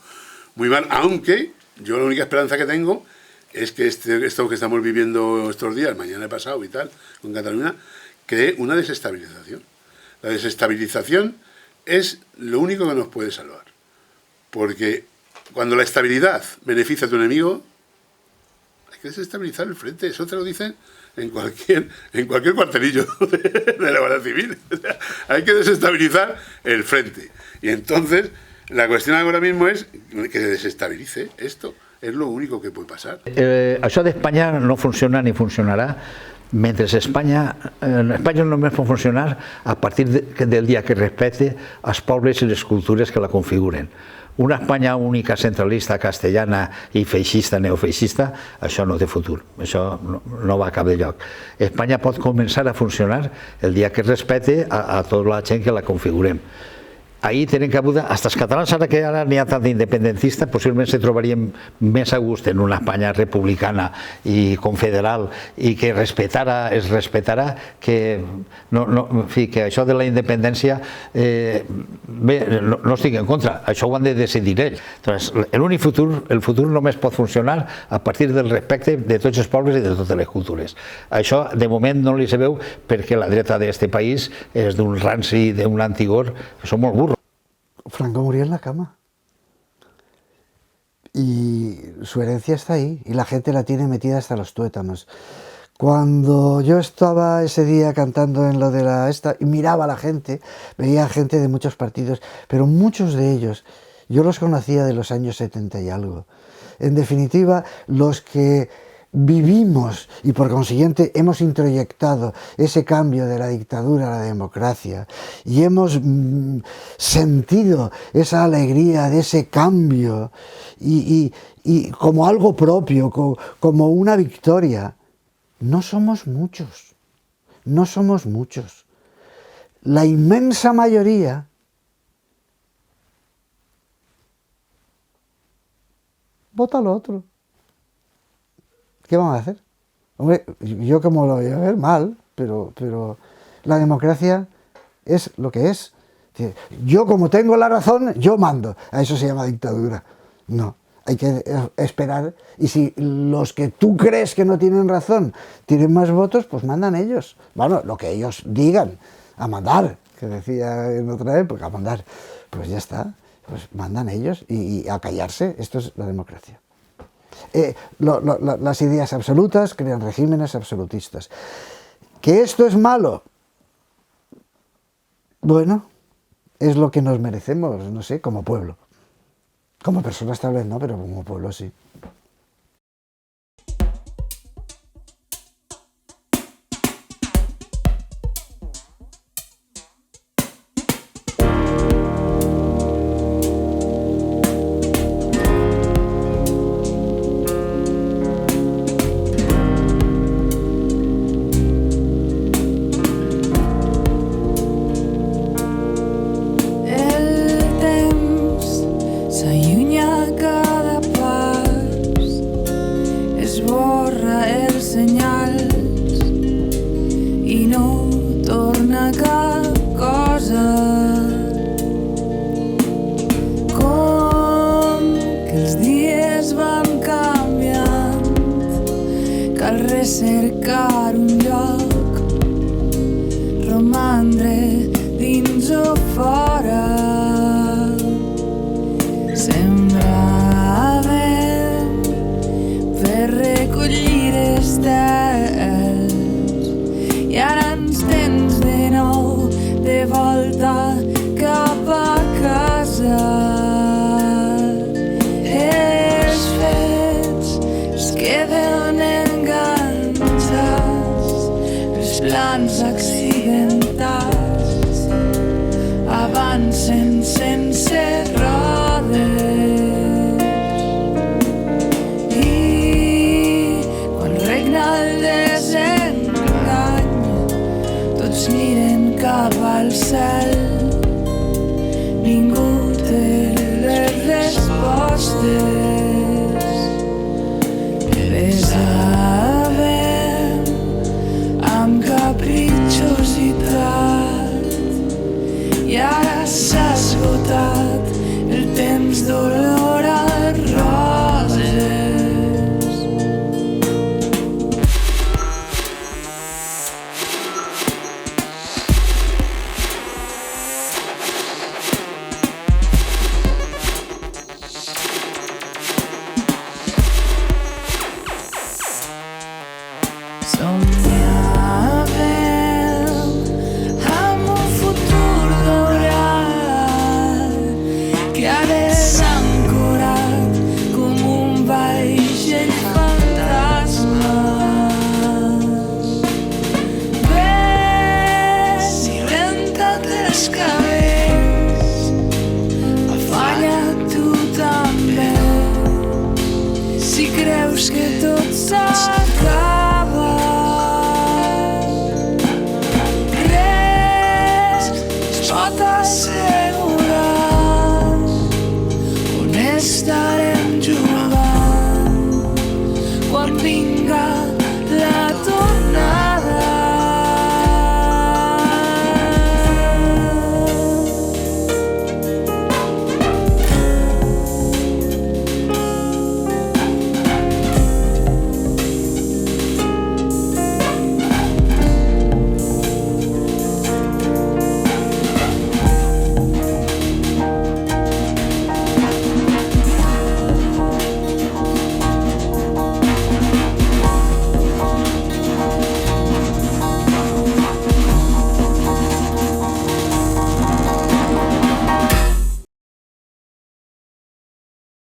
muy mal, aunque yo la única esperanza que tengo es que esto que estamos viviendo estos días, mañana pasado y tal, con Cataluña, cree una desestabilización. La desestabilización es lo único que nos puede salvar. Porque cuando la estabilidad beneficia a tu enemigo, hay que desestabilizar el frente. Eso te lo dicen en cualquier cuartelillo de la Guardia Civil. O sea, hay que desestabilizar el frente. Y entonces, la cuestión ahora mismo es que se desestabilice esto. És l'únic que pot passar. Això d'Espanya no funciona ni funcionarà mentre Espanya només pot funcionar a partir del dia que respecte els pobles i les cultures que la configuren. Una Espanya única, centralista, castellana i feixista, neofeixista, això no té futur, això no va a cap de lloc. Espanya pot començar a funcionar el dia que respecte a tota la gent que la configurem. Ahí tenen cabuda, hasta els catalans, ara que ara n'hi ha tant d'independentista, possiblement se trobaríem més a gust en una Espanya republicana i confederal i que es respetarà que això de la independència no estic en contra, això ho han de decidir ells. El futur només pot funcionar a partir del respecte de tots els pobles i de totes les cultures. Això de moment no li se veu perquè la dreta d'aquest país és d'un ranci, d'un antigor, que són molt burros. Franco murió en la cama. y su herencia está ahí y la gente la tiene metida hasta los tuétanos. Cuando yo estaba ese día cantando en lo de y miraba a la gente, veía gente de muchos partidos, pero muchos de ellos yo los conocía de los años 70 y algo. En definitiva, los que vivimos y por consiguiente hemos introyectado ese cambio de la dictadura a la democracia y hemos sentido esa alegría de ese cambio y como algo propio, como una victoria. No somos muchos, no somos muchos. La inmensa mayoría vota al otro. ¿Qué vamos a hacer? Hombre, yo como lo voy a ver mal, pero la democracia es lo que es. Yo como tengo la razón, yo mando. A eso se llama dictadura. No. Hay que esperar, y si los que tú crees que no tienen razón tienen más votos, pues mandan ellos. Bueno, lo que ellos digan, a mandar, que decía en otra época, a mandar. Pues ya está, pues mandan ellos y a callarse. Esto es la democracia. Las ideas absolutas crean regímenes absolutistas. ¿Que esto es malo? Bueno, es lo que nos merecemos, no sé, como pueblo. Como personas tal vez no, pero como pueblo sí. Cercar un lloc, romandre dins o fora, sembràvem per recollir estels i ara ens tens de nou de volta cap a casa. Els fets es queden plans accidentats avancen sense rodes i quan regna el desengany tots miren cap al cel, ningú té les respostes. Besàvem amb capritxositat i ara s'ha esgotat el temps d'olor a roses. Estarem junts.